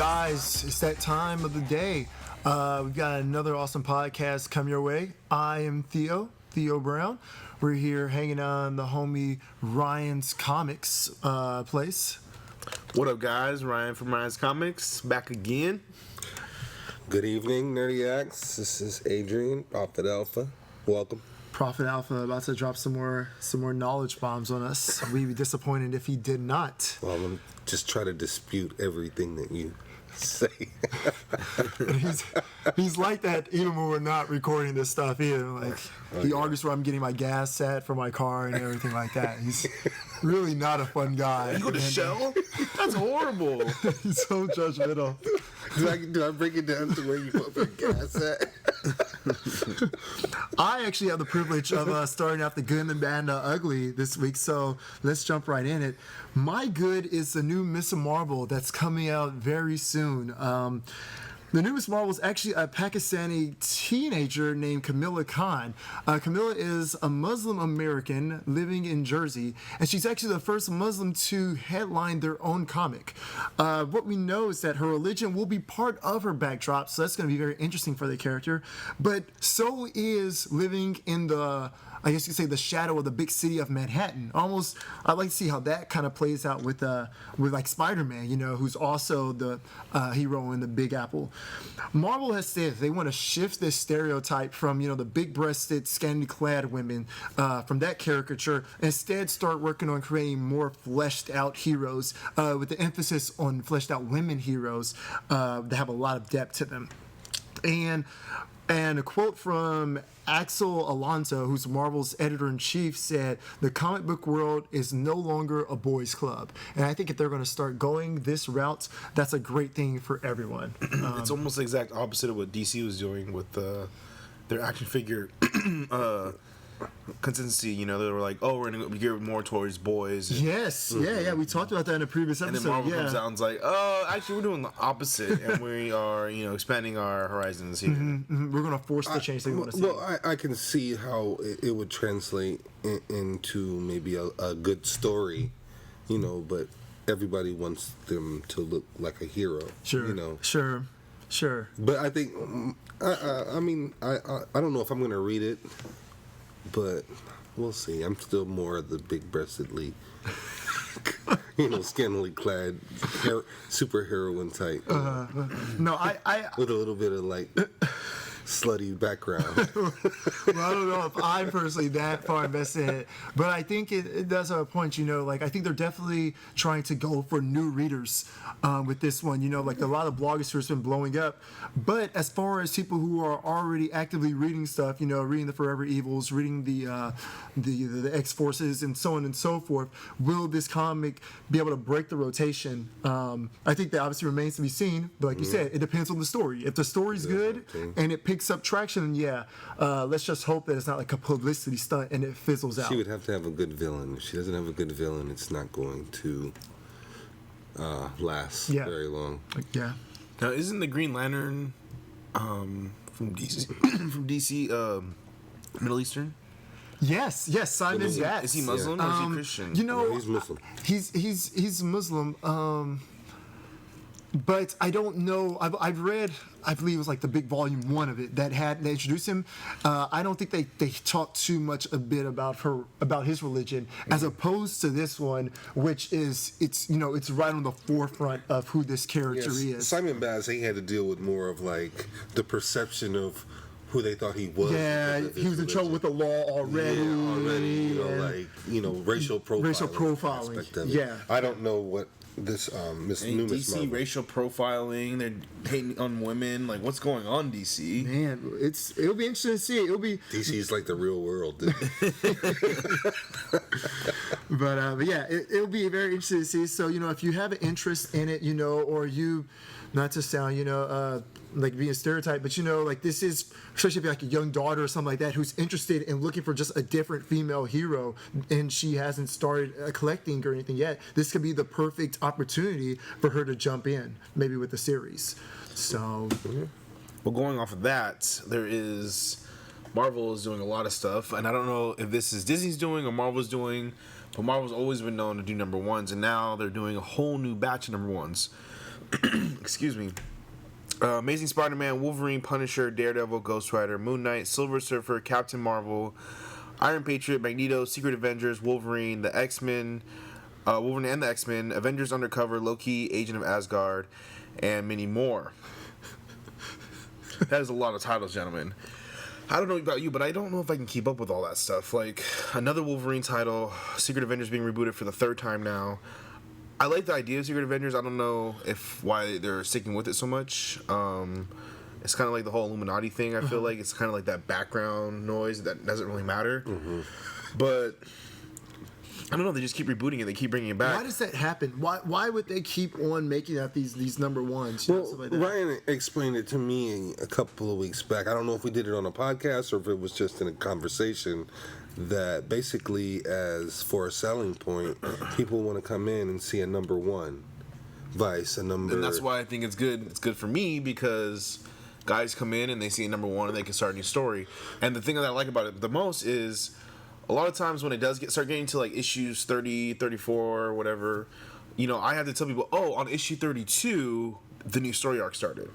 guys, it's that time of the day. We've got another awesome podcast come your way. I am Theo Brown. We're here hanging on the homie Ryan's Comics place. What up, guys? Ryan from Ryan's Comics, back again. Good evening, Nerdiacs. This is Adrian, Prophet Alpha. Welcome. Prophet Alpha about to drop some more knowledge bombs on us. We'd be disappointed if he did not. Well, I'm gonna just try to dispute everything that you say. he's like that even when we're not recording this stuff either. Like he argues where I'm getting my gas at for my car and everything like that. He's really not a fun guy. You go to Shell? That's horrible. He's so judgmental. Do I break it down to where you put your gas at? I actually have the privilege of starting off the good, the bad, and the ugly this week, so let's jump right in it. My good is the new Miss Marvel that's coming out very soon. The new Miss Marvel is actually a Pakistani teenager named Camilla Khan. Camilla is a Muslim American living in Jersey, and she's actually the first Muslim to headline their own comic. What we know is that her religion will be part of her backdrop, so that's going to be very interesting for the character. But so is living in the, I guess you could say, the shadow of the big city of Manhattan. Almost, I'd like to see how that kind of plays out with like Spider-Man, you know, who's also the hero in the Big Apple. Marvel has said they want to shift this stereotype from, you know, the big-breasted, scantily-clad women from that caricature, and instead start working on creating more fleshed-out heroes with the emphasis on fleshed-out women heroes that have a lot of depth to them. And a quote from Axel Alonso, who's Marvel's editor-in-chief, said, "The comic book world is no longer a boys' club." And I think if they're going to start going this route, that's a great thing for everyone. It's almost the exact opposite of what DC was doing with their action figure consistency. You know, they were like, "Oh, we're going to be geared more towards boys." Yes, yeah, we talked about that in a previous episode. And then Marvel comes out and's like, "Oh, actually, we're doing the opposite, and we are, you know, expanding our horizons here." We're going to force the change that we want to see. Well, I can see how it would translate into maybe a good story, you know, but everybody wants them to look like a hero. Sure, you know. Sure. But I think, I mean, I don't know if I'm going to read it. But we'll see. I'm still more of the big-breastedly, you know, scantily clad superheroine type. No, I with a little bit of like slutty background. Well, I don't know if I'm personally that far invested in it, but I think it does have a point, you know, like I think they're definitely trying to go for new readers with this one, you know, like a lot of bloggers who have been blowing up, but as far as people who are already actively reading stuff, you know, reading the Forever Evils, reading the X-Forces and so on and so forth, will this comic be able to break the rotation? I think that obviously remains to be seen, but like you said, it depends on the story. If the story's good and it picks up traction, let's just hope that it's not like a publicity stunt and it fizzles out. She would have to have a good villain. If she doesn't have a good villain, it's not going to last very long. Yeah. Now, isn't the Green Lantern from DC from DC Middle Eastern? Yes, Simon Batts. Is he Muslim or is he Christian? You know, No, he's Muslim. He's Muslim. But I don't know. I've read, I believe it was like the big volume 1 of it that introduced him. I don't think they talked too much a bit about his religion as opposed to this one, which is it's right on the forefront of who this character is. Simon Baz, he had to deal with more of like the perception of who they thought he was. Yeah, he was in trouble with the law already. You know, like, you know, racial profiling. Aspect of it. Yeah. I don't know what this Miss DC racial profiling, they're hating on women. Like, what's going on, DC? Man, it'll be interesting to see. DC's like the real world. But yeah, it'll be very interesting to see. So, you know, if you have an interest in it, you know, or you, not to sound, you know, like being a stereotype, but you know, like this is, especially if you're like a young daughter or something like that who's interested in looking for just a different female hero and she hasn't started collecting or anything yet, this could be the perfect opportunity for her to jump in, maybe with the series. So, well, going off of that, Marvel is doing a lot of stuff, and I don't know if this is Disney's doing or Marvel's doing, but Marvel's always been known to do number ones, and now they're doing a whole new batch of number ones. excuse me. Amazing Spider-Man, Wolverine, Punisher, Daredevil, Ghost Rider, Moon Knight, Silver Surfer, Captain Marvel, Iron Patriot, Magneto, Secret Avengers, Wolverine, the X-Men, Wolverine and the X-Men, Avengers Undercover, Loki, Agent of Asgard, and many more. That is a lot of titles, gentlemen. I don't know about you, but I don't know if I can keep up with all that stuff. Like, another Wolverine title, Secret Avengers being rebooted for the third time now. I like the idea of Secret Avengers. I don't know why they're sticking with it so much. It's kind of like the whole Illuminati thing. I feel like it's kind of like that background noise that doesn't really matter. But I don't know. They just keep rebooting it. They keep bringing it back. Why does that happen? Why would they keep on making out these number ones? Well, stuff like that? Ryan explained it to me a couple of weeks back. I don't know if we did it on a podcast or if it was just in a conversation. That basically, as for a selling point, people want to come in and see a number one, Vice, a number. And that's why I think it's good. It's good for me because guys come in and they see a number one and they can start a new story. And the thing that I like about it the most is a lot of times when it does start getting to like issues 30, 34, whatever, you know, I have to tell people, oh, on issue 32, the new story arc started.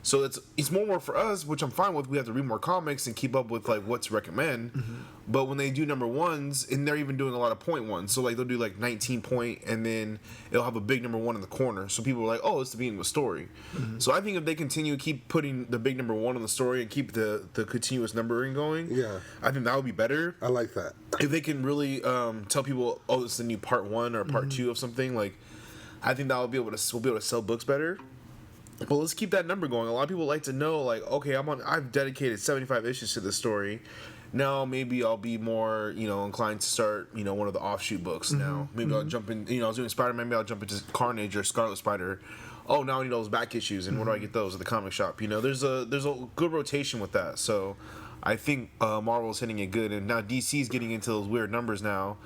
So it's more work for us, which I'm fine with. We have to read more comics and keep up with like what to recommend. But when they do number ones, and they're even doing a lot of point ones, so like they'll do like 19 point, and then it'll have a big number one in the corner. So people are like, oh, it's the beginning of a story. So I think if they keep putting the big number one on the story and keep the continuous numbering going, I think that would be better. I like that. If they can really tell people, oh, this is the new part one or part two of something, like I think that we'll be able to sell books better. But let's keep that number going. A lot of people like to know, like, okay, I've dedicated 75 issues to this story. Now maybe I'll be more, inclined to start, one of the offshoot books now. Maybe I'll jump in, I was doing Spider-Man, maybe I'll jump into Carnage or Scarlet Spider. Oh, now I need all those back issues, and where do I get those? At the comic shop. There's a good rotation with that. So I think Marvel's hitting it good, and now DC's getting into those weird numbers now,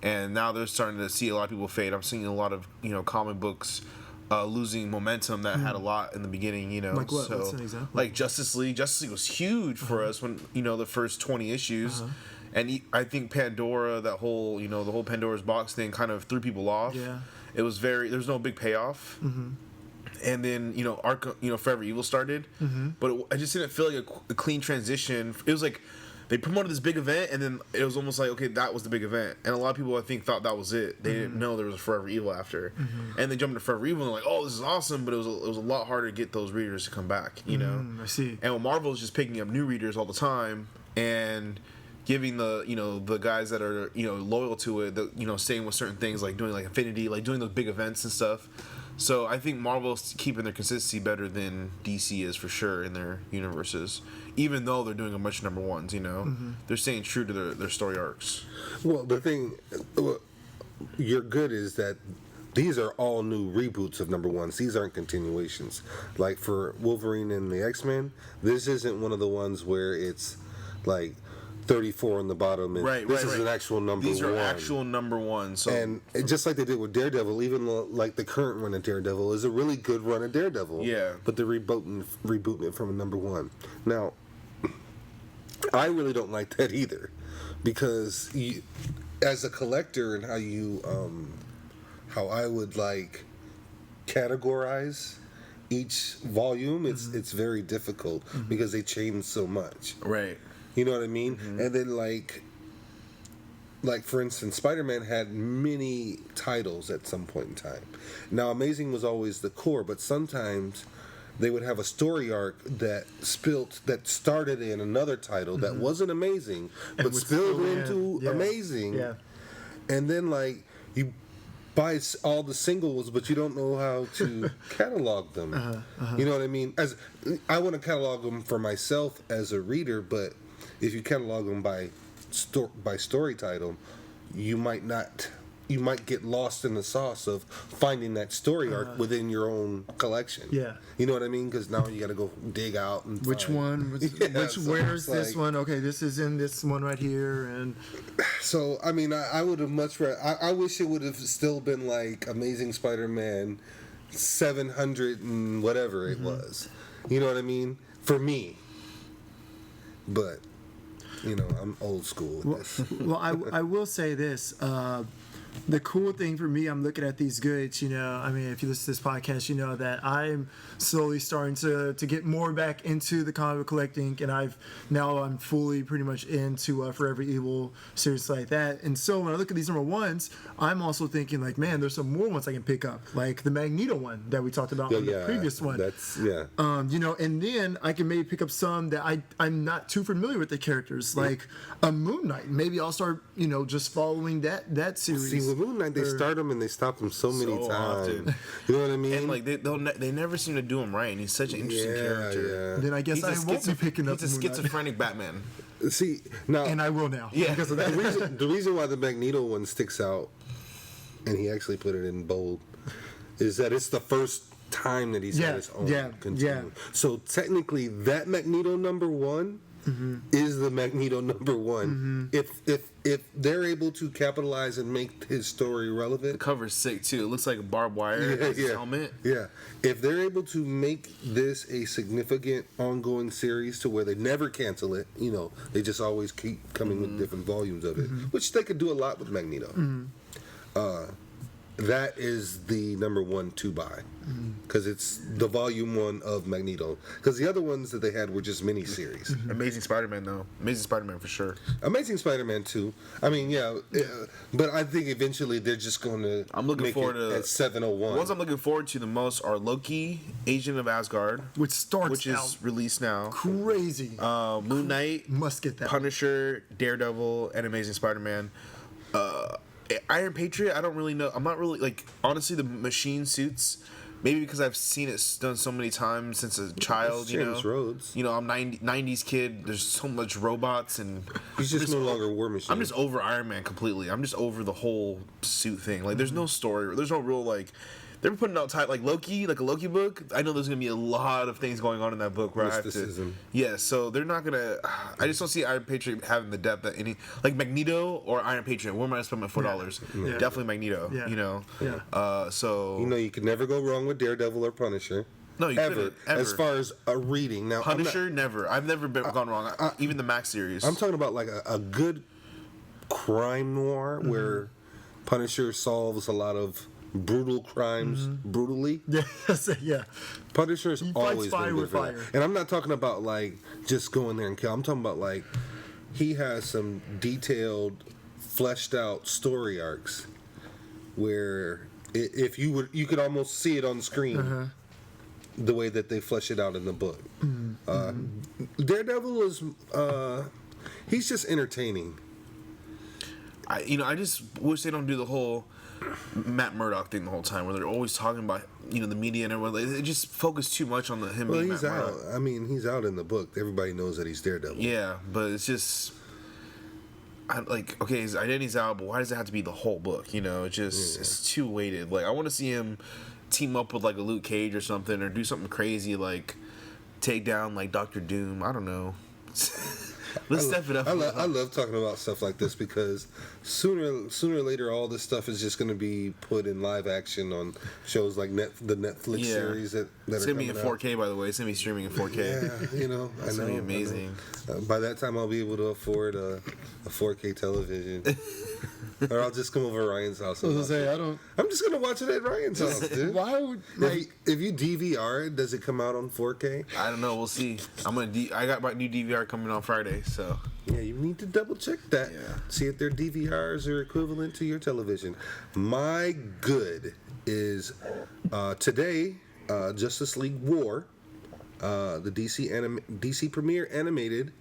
and now they're starting to see a lot of people fade. I'm seeing a lot of, comic books losing momentum that had a lot in the beginning, Like what? So, What's an example? like Justice League. Justice League was huge for us when, the first 20 issues. And I think Pandora, that whole, the whole Pandora's box thing kind of threw people off. Yeah. It was there's no big payoff. And then, Forever Evil started. But I just didn't feel like a clean transition. It was like they promoted this big event, and then it was almost like, okay, that was the big event. And a lot of people, I think, thought that was it. They didn't know there was a Forever Evil after. And they jumped into Forever Evil, and they're like, oh, this is awesome. But it was a lot harder to get those readers to come back, I see. And Marvel is just picking up new readers all the time and giving the guys that are, loyal to it, staying with certain things, like doing like Infinity, like doing those big events and stuff. So I think Marvel's keeping their consistency better than DC is for sure in their universes, even though they're doing a bunch of number ones. They're staying true to their story arcs. Well, the thing, you're good is that these are all new reboots of number ones. These aren't continuations. Like for Wolverine and the X-Men, this isn't one of the ones where it's like 34 on the bottom. And this is an actual number one. These are actual number ones. So and just like they did with Daredevil, even like the current run of Daredevil is a really good run of Daredevil. Yeah. But they're rebooting it from a number one. Now, I really don't like that either, because as a collector and how I would like categorize each volume, it's very difficult because they change so much. Right. You know what I mean? And then like for instance, Spider-Man had many titles at some point in time. Now, Amazing was always the core, but sometimes they would have a story arc that started in another title that wasn't Amazing, but spilled into Amazing. Yeah. And then like you buy all the singles, but you don't know how to catalog them. You know what I mean? As I want to catalog them for myself as a reader, but if you catalog them by story title, you might get lost in the sauce of finding that story arc within your own collection. Yeah. You know what I mean? Because now you got to go dig out and Which find. one? So Where's it's this like- one? Okay, this is in this one right here, and So I mean, I would have much rather. I wish it would have still been like Amazing Spider-Man 700 and whatever it was. You know what I mean? For me. But I'm old school with this. well, I will say this. The cool thing for me, I'm looking at these goods, I mean, if you listen to this podcast, you know that I'm slowly starting to get more back into the comic book collecting, and I'm fully pretty much into Forever Evil, series like that. And so when I look at these number ones, I'm also thinking like, man, there's some more ones I can pick up, like the Magneto one that we talked about in the previous one. And then I can maybe pick up some that I'm not too familiar with the characters, like a Moon Knight. Maybe I'll start, just following that series. See, with Moon Knight, they start them and they stop them so many times. Often. You know what I mean? And like they never seem to do him right, and he's such an interesting character. Yeah. Then I guess I won't be picking up. He's a Moon Knight. schizophrenic Batman. See, now, And I will now. Yeah. Because of that. the reason why the Magneto one sticks out, and he actually put it in bold, is that it's the first time that he's had his own continuum. So technically, that Magneto number one is the Magneto number one. If they're able to capitalize and make his story relevant, The cover's sick too. It looks like a barbed wire as his helmet. Yeah. If they're able to make this a significant ongoing series to where they never cancel it, they just always keep coming with different volumes of it, which they could do a lot with Magneto. That is the number one to buy because it's the volume one of Magneto. Because the other ones that they had were just miniseries. Amazing Spider-Man though. Amazing Spider-Man for sure. Amazing Spider-Man 2. I mean, but I think eventually they're just going to. I'm looking forward to at 701. The ones I'm looking forward to the most are Loki, Agent of Asgard, which is out released now. crazy. Moon Knight, Must get that. Punisher, Daredevil, and Amazing Spider-Man. Iron Patriot, I don't really know. I'm not really honestly the machine suits. Maybe because I've seen it done so many times since a child. James Rhodes. I'm 90s kid. There's so much robots and He's just no longer War Machine. I'm just over Iron Man completely. I'm just over the whole suit thing. Like, there's no story. There's no real They're putting out like Loki, like a Loki book. I know there's gonna be a lot of things going on in that book where Mysticism. I have to. Yeah, so they're not gonna. I just don't see Iron Patriot having the depth that any Magneto or Iron Patriot. Where am I gonna spend my $4? Yeah. Definitely Magneto. Yeah. So you could never go wrong with Daredevil or Punisher. No, you ever. couldn't, ever. As far as a reading, now Punisher, never. I've never gone wrong. Even the Max series. I'm talking about like a good crime noir where Punisher solves a lot of brutal crimes brutally. Yeah. Punisher's He fights always fire been good with for that. fire. And I'm not talking about just go in there and kill. I'm talking about he has some detailed, fleshed out story arcs where if you could almost see it on screen the way that they flesh it out in the book. Daredevil is he's just entertaining. I just wish they don't do the whole Matt Murdock thing the whole time, where they're always talking about the media and everyone. They just focus too much on him. Well, being he's Matt out. Murdock. I mean, he's out in the book. Everybody knows that he's Daredevil. Yeah, but it's just, okay, his identity's out, but why does it have to be the whole book? It's too weighted. I want to see him team up with a Luke Cage or something, or do something crazy take down Doctor Doom. I don't know. Let's step it up. I love talking about stuff like this because sooner or later, all this stuff is just going to be put in live action on shows like the Netflix series that it's are going to be in 4K, by the way. It's going to be streaming in 4K. Yeah, It's going to be amazing. By that time, I'll be able to afford a 4K television. Or I'll just come over to Ryan's house. I'm just gonna watch it at Ryan's house, dude. Why would if you DVR it, does it come out on 4K? I don't know. We'll see. I got my new DVR coming on Friday, so Yeah, you need to double check that. Yeah. See if their DVRs are equivalent to your television. My good is today, Justice League War, the DC Premiere Animated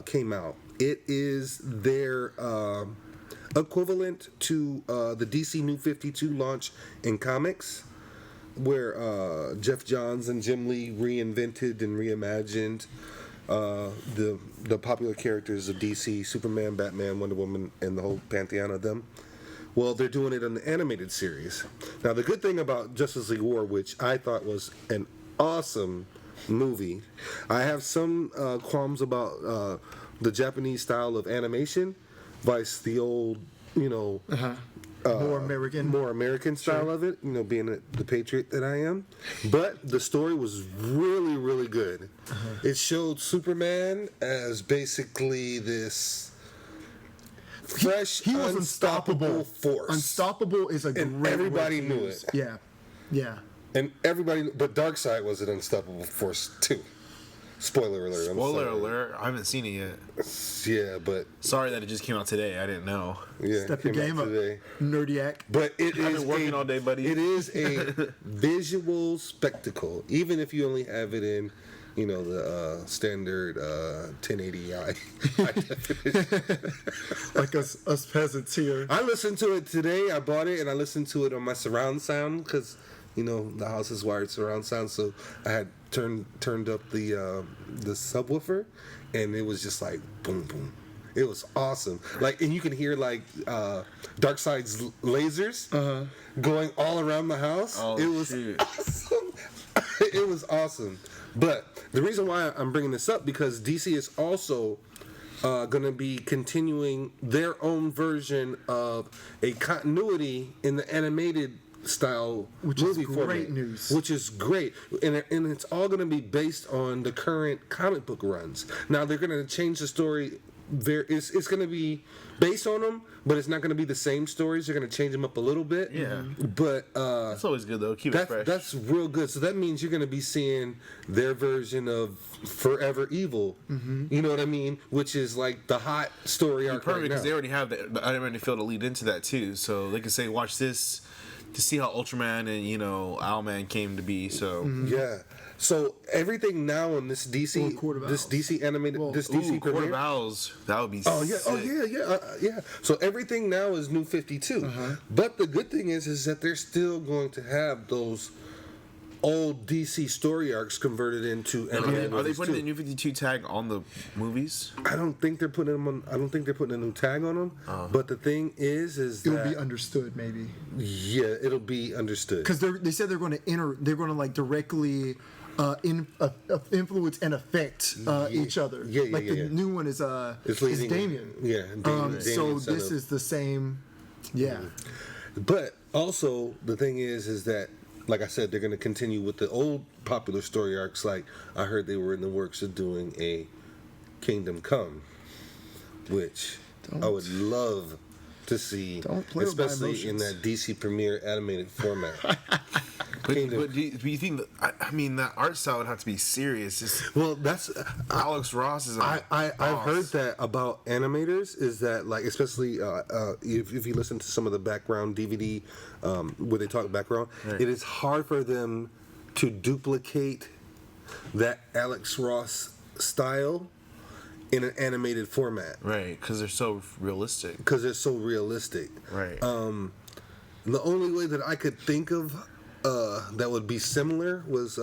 came out. It is their equivalent to the DC New 52 launch in comics, where Jeff Johns and Jim Lee reinvented and reimagined the popular characters of DC: Superman, Batman, Wonder Woman, and the whole pantheon of them. Well, they're doing it in the animated series. Now, the good thing about Justice League War, which I thought was an awesome movie, I have some qualms about the Japanese style of animation vice the old, more American style of it, being the patriot that I am. But the story was really, really good. It showed Superman as basically this fresh, he was unstoppable. force. Unstoppable is a And great everybody word to knew use. it. Yeah. And everybody, but Darkseid was an unstoppable force too. Spoiler alert. Spoiler alert! I haven't seen it yet. Yeah, but Sorry that it just came out today. I didn't know. yeah, Step your came out game up, nerdiac. But it I've is been working all day, buddy. It is a visual spectacle, even if you only have it in, the standard 1080i high definition. Like us peasants here. I listened to it today. I bought it and I listened to it on my surround sound because the house is wired surround sound. So I had turned up the subwoofer, and it was just like boom boom. It was awesome. And you can hear Darkseid's lasers going all around the house. Oh, it was awesome. It was awesome. But the reason why I'm bringing this up because DC is also going to be continuing their own version of a continuity in the animated style Which is movie great format, news. which is great, and it's all going to be based on the current comic book runs. Now they're going to change the story. It's going to be based on them, but it's not going to be the same stories. They're going to change them up a little bit. Yeah. But That's always good though. Keep it fresh. that's real good. So that means you're going to be seeing their version of Forever Evil. You know what I mean? Which is like the hot story arc Perfect right because now. they already have the animated field to lead into that too, so they can say, "Watch this," to see how Ultraman and Owlman came to be. So Yeah. So everything now in this DC, Court of this Owls. DC animated, this DC Court of premiere. Owls, that would be. Oh yeah, sick. yeah. So everything now is New 52. But the good thing is that they're still going to have those old DC story arcs converted into animated Are they movies, putting too. the New 52 tag on the movies? I don't think they're putting them on. I don't think they're putting a new tag on them. But the thing is It that will be understood, maybe, yeah, it'll be understood. because they said they're going to directly influence and affect each other. Yeah, like the yeah. new one is It's is leading- Damien. Yeah, Damien So son this of- is the same. Yeah. But also the thing is that, like I said, they're going to continue with the old popular story arcs. Like I heard they were in the works of doing a Kingdom Come, which I would love to see, Don't play with my especially in emotions. that DC Premiere animated format. But Kingdom. do you think that? I mean, that art style would have to be serious. It's, Well, that's Alex Ross is. I've heard that about animators is that like especially if you listen to some of the background DVD where they talk background, Right. it is hard for them to duplicate that Alex Ross style in an animated format Right, because they're so realistic. because they're so realistic. Right. The only way that I could think of that would be similar was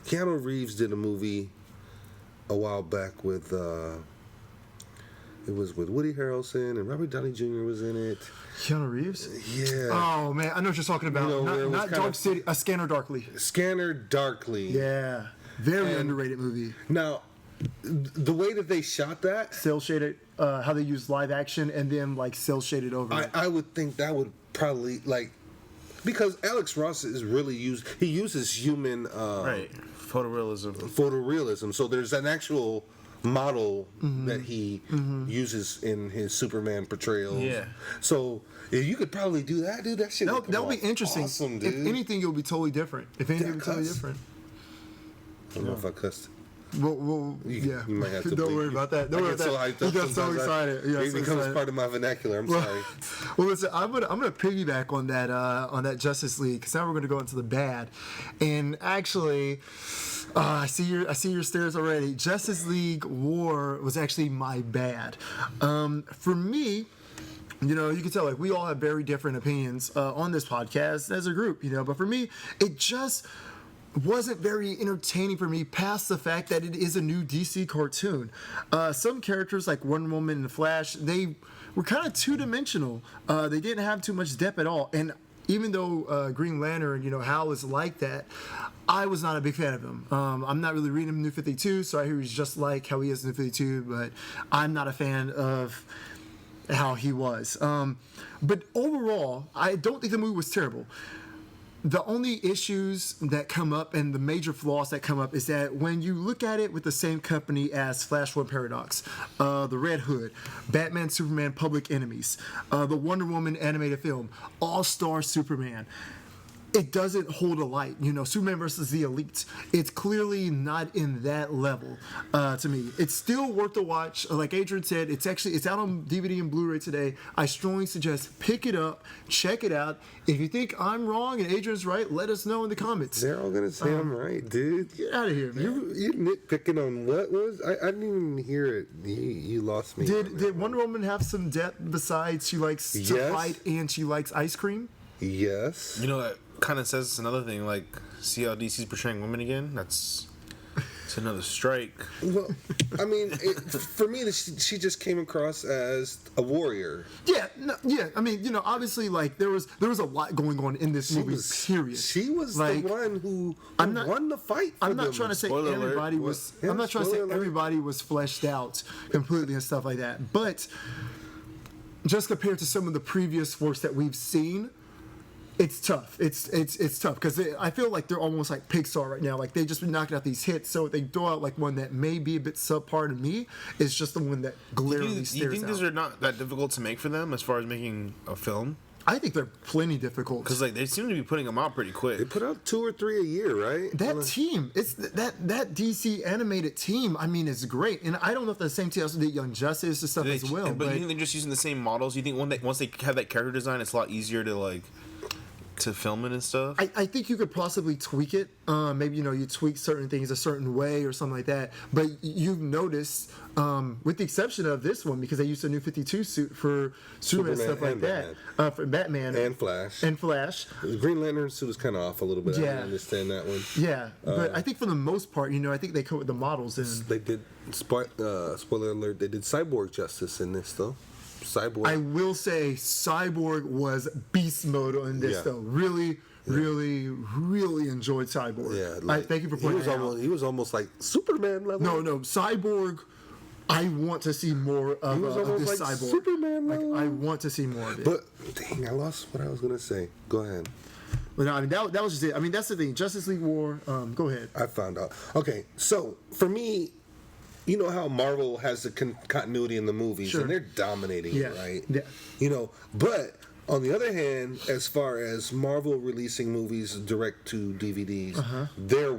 Keanu Reeves did a movie a while back with it was with Woody Harrelson and Robert Downey Jr. was in it. Keanu Reeves. Yeah. Oh man, I know what you're talking about. where it was Not kind Dark of- City. A Scanner Darkly. Scanner Darkly. Yeah. Very And- underrated movie. Now, the way that they shot that, Cell shaded. How they use live action and then like cell shaded over. it. I would think that would probably because Alex Ross is really he uses human Right. Photorealism. photorealism. So there's an actual model that he uses in his Superman portrayals. Yeah. So if you could probably do that, dude, that shit would That'll come be off interesting. Awesome, If dude. anything, it'll be totally different. If anything, it'll be totally cuss. different. I don't know if I cussed. Well, yeah. You might have to Don't bleep. worry about that. Don't I worry get so about hyped that. up You got so sometimes. excited. You got It so becomes excited. part of my vernacular. I'm sorry. Well, listen, I'm gonna piggyback on that Justice League because now we're gonna go into the bad, and actually, I see your stares already. Justice League War was actually my bad. For me. You can tell like we all have very different opinions on this podcast as a group, but for me, it just wasn't very entertaining for me past the fact that it is a new DC cartoon. Some characters like Wonder Woman and the Flash, they were kind of two-dimensional. They didn't have too much depth at all. And even though Green Lantern, Hal is like that, I was not a big fan of him. I'm not really reading him New 52, so I hear he's just like how he is in New 52, but I'm not a fan of how he was. But overall, I don't think the movie was terrible. The only issues that come up and the major flaws that come up is that when you look at it with the same company as Flashpoint Paradox, the Red Hood, Batman, Superman, Public Enemies, the Wonder Woman animated film, All-Star Superman, it doesn't hold a light. Superman versus the Elite. It's clearly not in that level to me. It's still worth the watch. Like Adrian said, it's out on DVD and Blu-ray today. I strongly suggest pick it up, check it out. If you think I'm wrong and Adrian's right, let us know in the comments. They're all gonna say I'm right, dude. Get out of here, man. You nitpicking on what was? I didn't even hear it. You lost me. Did Wonder Woman have some depth besides she likes to fight and she likes ice cream? Yes. That kind of says another thing. Like, see how DC's portraying women again? It's another strike. Well, I mean, for me, she just came across as a warrior. Yeah, I mean, obviously, like there was a lot going on in this movie. Period. She was like, the one who not, won the fight. I'm not trying to say everybody was. I'm not trying to say everybody was fleshed out completely and stuff like that. But just compared to some of the previous works that we've seen, it's tough. It's tough because I feel like they're almost like Pixar right now. Like they've just been knocking out these hits. So if they throw out like one that may be a bit subpar to me, it's just the one that glaringly stares out. You think these are not that difficult to make for them as far as making a film? I think they're plenty difficult. Because like they seem to be putting them out pretty quick. They put out 2 or 3 a year, right? That team, it's that DC animated team. I mean, it's great, and I don't know if the same team also did Young Justice and stuff as well. But you think they're just using the same models? You think once they have that character design, it's a lot easier to film it and stuff? I think you could possibly tweak it. Maybe you tweak certain things a certain way or something like that. But you've noticed, with the exception of this one, because they used a new 52 suit for Superman and stuff like that, for Batman and Flash. The Green Lantern suit is kind of off a little bit. Yeah. I understand that one. Yeah, but I think for the most part, I think they come with the models and they did. Spoiler alert: they did Cyborg justice in this though. Cyborg. I will say Cyborg was beast mode on this though. Really enjoyed Cyborg. Yeah, thank you for pointing that out. He was almost like Superman level. No, Cyborg. I want to see more of this like Cyborg. Superman level. I want to see more of it. But dang, I lost what I was gonna say. Go ahead. But no, I mean that was just it. I mean that's the thing. Justice League War. Go ahead. I found out. Okay, so for me, you know how Marvel has the continuity in the movies, and they're dominating it, right? Yeah. But on the other hand, as far as Marvel releasing movies direct to DVDs, they're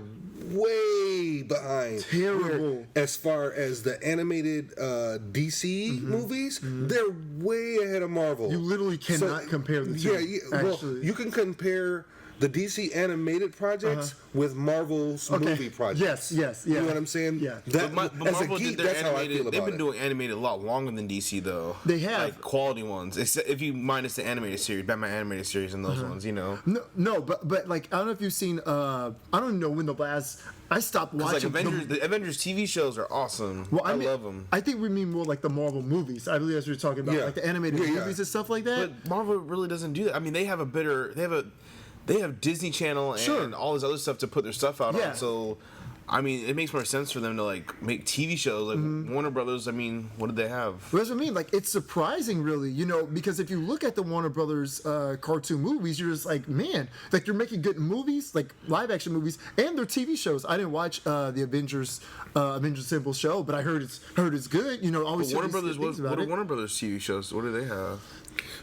way behind. Terrible. As far as the animated DC movies, they're way ahead of Marvel. You literally cannot compare the two. Yeah, well, you can compare the DC animated projects with Marvel's movie projects. Yes. You know what I'm saying? Yeah. But Marvel did their that's how I animated. feel about They've been doing animated a lot longer than DC though. They have. Like quality ones, except if you minus the animated series, Batman animated series, and those ones. No, but like I don't know if you've seen. I don't even know when the last. I stopped watching. Like the Avengers TV shows are awesome. Well, I love them. I think we mean more like the Marvel movies. I believe that's what you're talking about, like the animated movies and stuff like that. But Marvel really doesn't do that. I mean, they have Disney Channel and all this other stuff to put their stuff out on. So, I mean, it makes more sense for them to like make TV shows. Like Warner Brothers, I mean, what did they have? Well, that's what I mean. Like, it's surprising, really, because if you look at the Warner Brothers cartoon movies, you're just like, man, like they're making good movies, like live action movies, and their TV shows. I didn't watch the Avengers Assemble show, but I heard it's good. Always Warner Brothers. What are Warner Brothers TV shows? What do they have?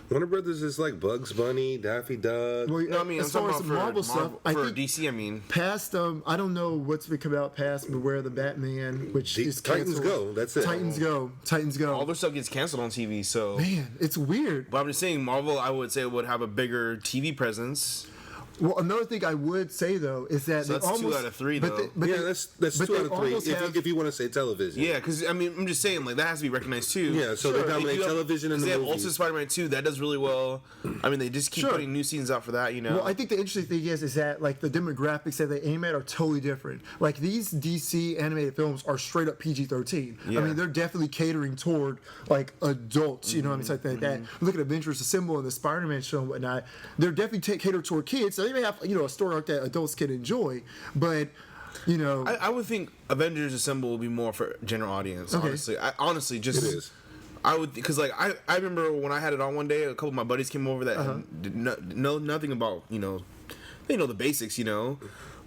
Warner Brothers is like Bugs Bunny, Daffy Duck. Well, no, I mean, as far as the Marvel stuff, I think DC, I mean, past I don't know what's been come out past Beware the Batman, which is Titans canceled. Go. That's it. Titans Go. All their stuff gets canceled on TV. So man, it's weird. But I'm just saying, Marvel, I would say would have a bigger TV presence. Well, another thing I would say though is that so that's 2 out of 3 though. That's 2 out of 3 if you want to say television. Yeah, because I mean, I'm just saying like that has to be recognized too. Yeah, so they dominate television and the movies. They have movies. also Spider-Man 2 that does really well. I mean, they just keep putting new scenes out for that. Well, I think the interesting thing is that like the demographics that they aim at are totally different. Like these DC animated films are straight up PG-13. Yeah. I mean, they're definitely catering toward like adults. You know what I mean, something like that. Look at Avengers Assemble and the Spider-Man show and whatnot. They're definitely catered toward kids. So they may have a story arc that adults can enjoy, but I would think Avengers Assemble will be more for general audience. Honestly, it is. I would, because like I remember when I had it on one day, a couple of my buddies came over that didn't know nothing about they they know the basics,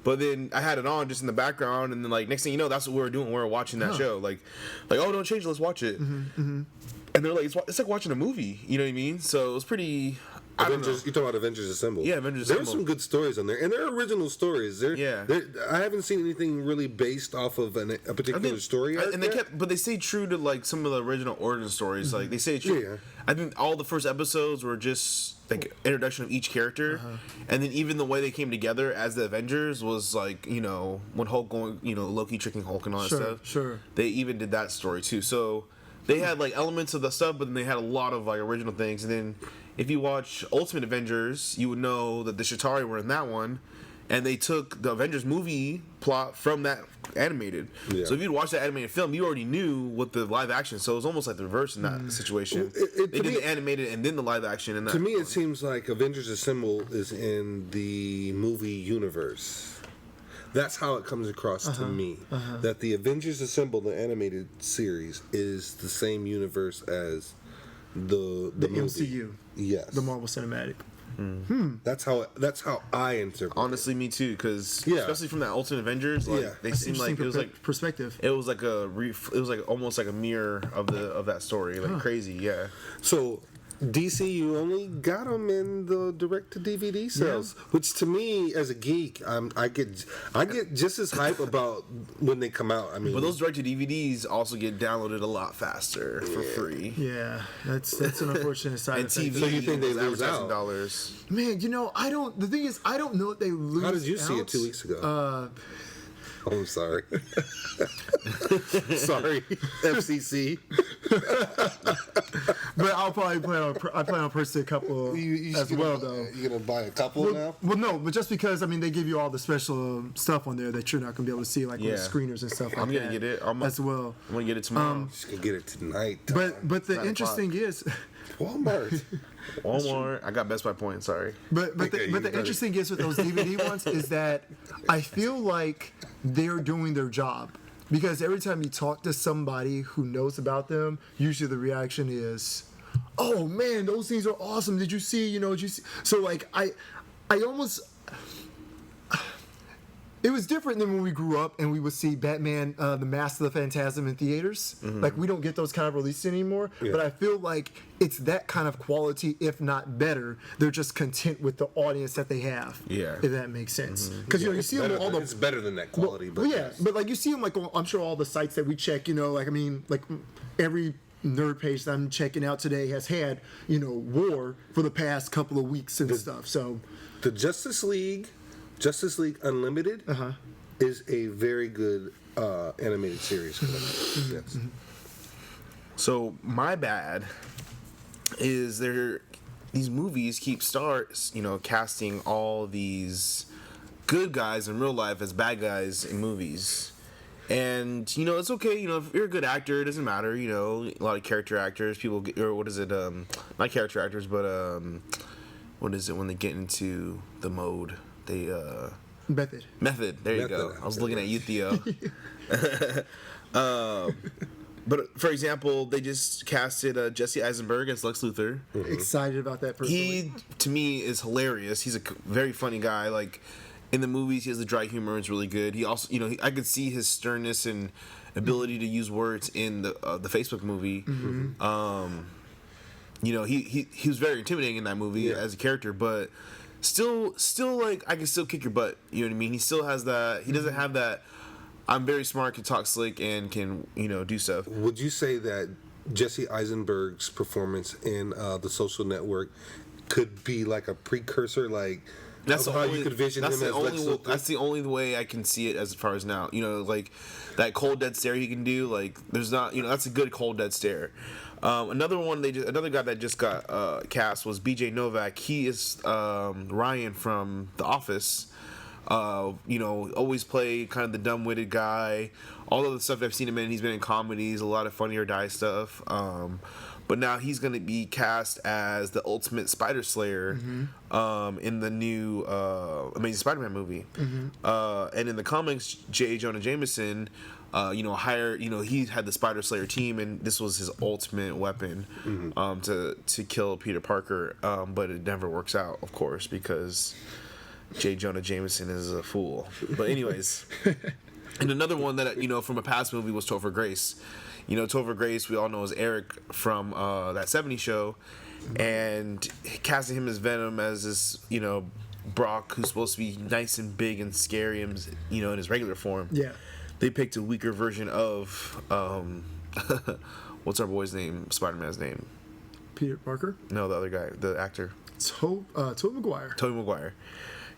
But then I had it on just in the background, and then like next thing you know, that's what we were doing. We were watching that show, like oh, don't change, let's watch it. And they're like, it's like watching a movie. You know what I mean? So it was pretty. Avengers, you talking about Avengers Assemble? Yeah, Avengers There's Assemble. some good stories on there, and they're original stories. I haven't seen anything really based off of a particular story. And they stay true to like some of the original origin stories. Like they stay true. Yeah. I think all the first episodes were just like introduction of each character, and then even the way they came together as the Avengers was like when Hulk going Loki tricking Hulk and all that stuff. Sure. They even did that story too. So they had like elements of the stuff, but then they had a lot of like original things, and then. If you watch Ultimate Avengers, you would know that the Chitauri were in that one, and they took the Avengers movie plot from that animated. Yeah. So if you'd watched that animated film, you already knew what the live action. So it was almost like the reverse in that situation. They did the animated and then the live action. And to me, it seems like Avengers Assemble is in the movie universe. That's how it comes across to me. That the Avengers Assemble, the animated series, is the same universe as the movie. MCU. Yes. The Marvel Cinematic. That's how I interpret. Honestly, me too, because especially from that Ultimate Avengers, like they seemed like it was like perspective. It was like almost like a mirror of that story, like crazy, yeah. So DC, you only got them in the direct-to-DVD sales, which to me, as a geek, I get just as hype about when they come out. I mean, but those direct-to-DVDs also get downloaded a lot faster for free. Yeah, that's an unfortunate side And effect. TV, So you think they lose advertising out? dollars? Man, I don't. The thing is, I don't know if they lose. How did you see it out. 2 weeks ago? Oh, I'm sorry. Sorry, FCC. But I'll probably plan on purchasing a couple as well, though. You gonna buy a couple now? Well, no, but just because they give you all the special stuff on there that you're not gonna be able to see, like with the screeners and stuff like I'm that. gonna get it as well. I'm gonna get it tomorrow. Just gonna get it tonight. But the interesting is, Walmart. Walmart. I got Best Buy points. Sorry. But Okay, you the better. interesting is with those DVD ones is that I feel like they're doing their job. Because every time you talk to somebody who knows about them, usually the reaction is, "Oh man, those things are awesome! Did you see? Did you see?" So like I almost. It was different than when we grew up and we would see Batman, the Mask of the Phantasm in theaters. Like, we don't get those kind of releases anymore. Yeah. But I feel like it's that kind of quality, if not better. They're just content with the audience that they have. Yeah. If that makes sense. Because, you see them on all the... It's better than that quality, but Well, yeah, but like you see them like on, I'm sure all the sites that we check, like every nerd page that I'm checking out today has had, war for the past couple of weeks and stuff. So the Justice League Unlimited is a very good animated series. Yes. So my bad is these movies keep casting all these good guys in real life as bad guys in movies. And it's okay, if you're a good actor, it doesn't matter, a lot of character actors, people get, or what is it, not character actors, but what is it when they get into the mode? They Method. There you go. I was looking at you, Theo. But for example, they just casted Jesse Eisenberg as Lex Luthor. Excited about that personally. He, to me, is hilarious. He's a very funny guy. Like in the movies, he has the dry humor. It's really good. He also, I could see his sternness and ability to use words in the Facebook movie. He was very intimidating in that movie as a character, but. Still, like I can still kick your butt. You know what I mean? He still has that. He doesn't have that. I'm very smart, can talk slick, and can do stuff. Would you say that Jesse Eisenberg's performance in The Social Network could be like a precursor, like that's how you could vision him as Lex Luthor? That's the only way I can see it as far as now. Like that cold dead stare he can do. Like there's not. That's a good cold dead stare. Another guy that just got cast was B.J. Novak. He is Ryan from The Office. Always play kind of the dumb-witted guy. All of the stuff I've seen him in, he's been in comedies, a lot of Funny or Die stuff. But now he's going to be cast as the ultimate Spider Slayer in the new Amazing Spider-Man movie. And in the comics, J. Jonah Jameson. He had the Spider Slayer team, and this was his ultimate weapon to kill Peter Parker. But it never works out, of course, because J. Jonah Jameson is a fool. But anyways, and another one that from a past movie was Topher Grace. Topher Grace we all know as Eric from that '70s show, and casting him as Venom as this Brock who's supposed to be nice and big and scary and in his regular form. Yeah. They picked a weaker version of what's our boy's name? Spider-Man's name? Peter Parker. No, the other guy, the actor. Tobey Maguire. Tobey Maguire.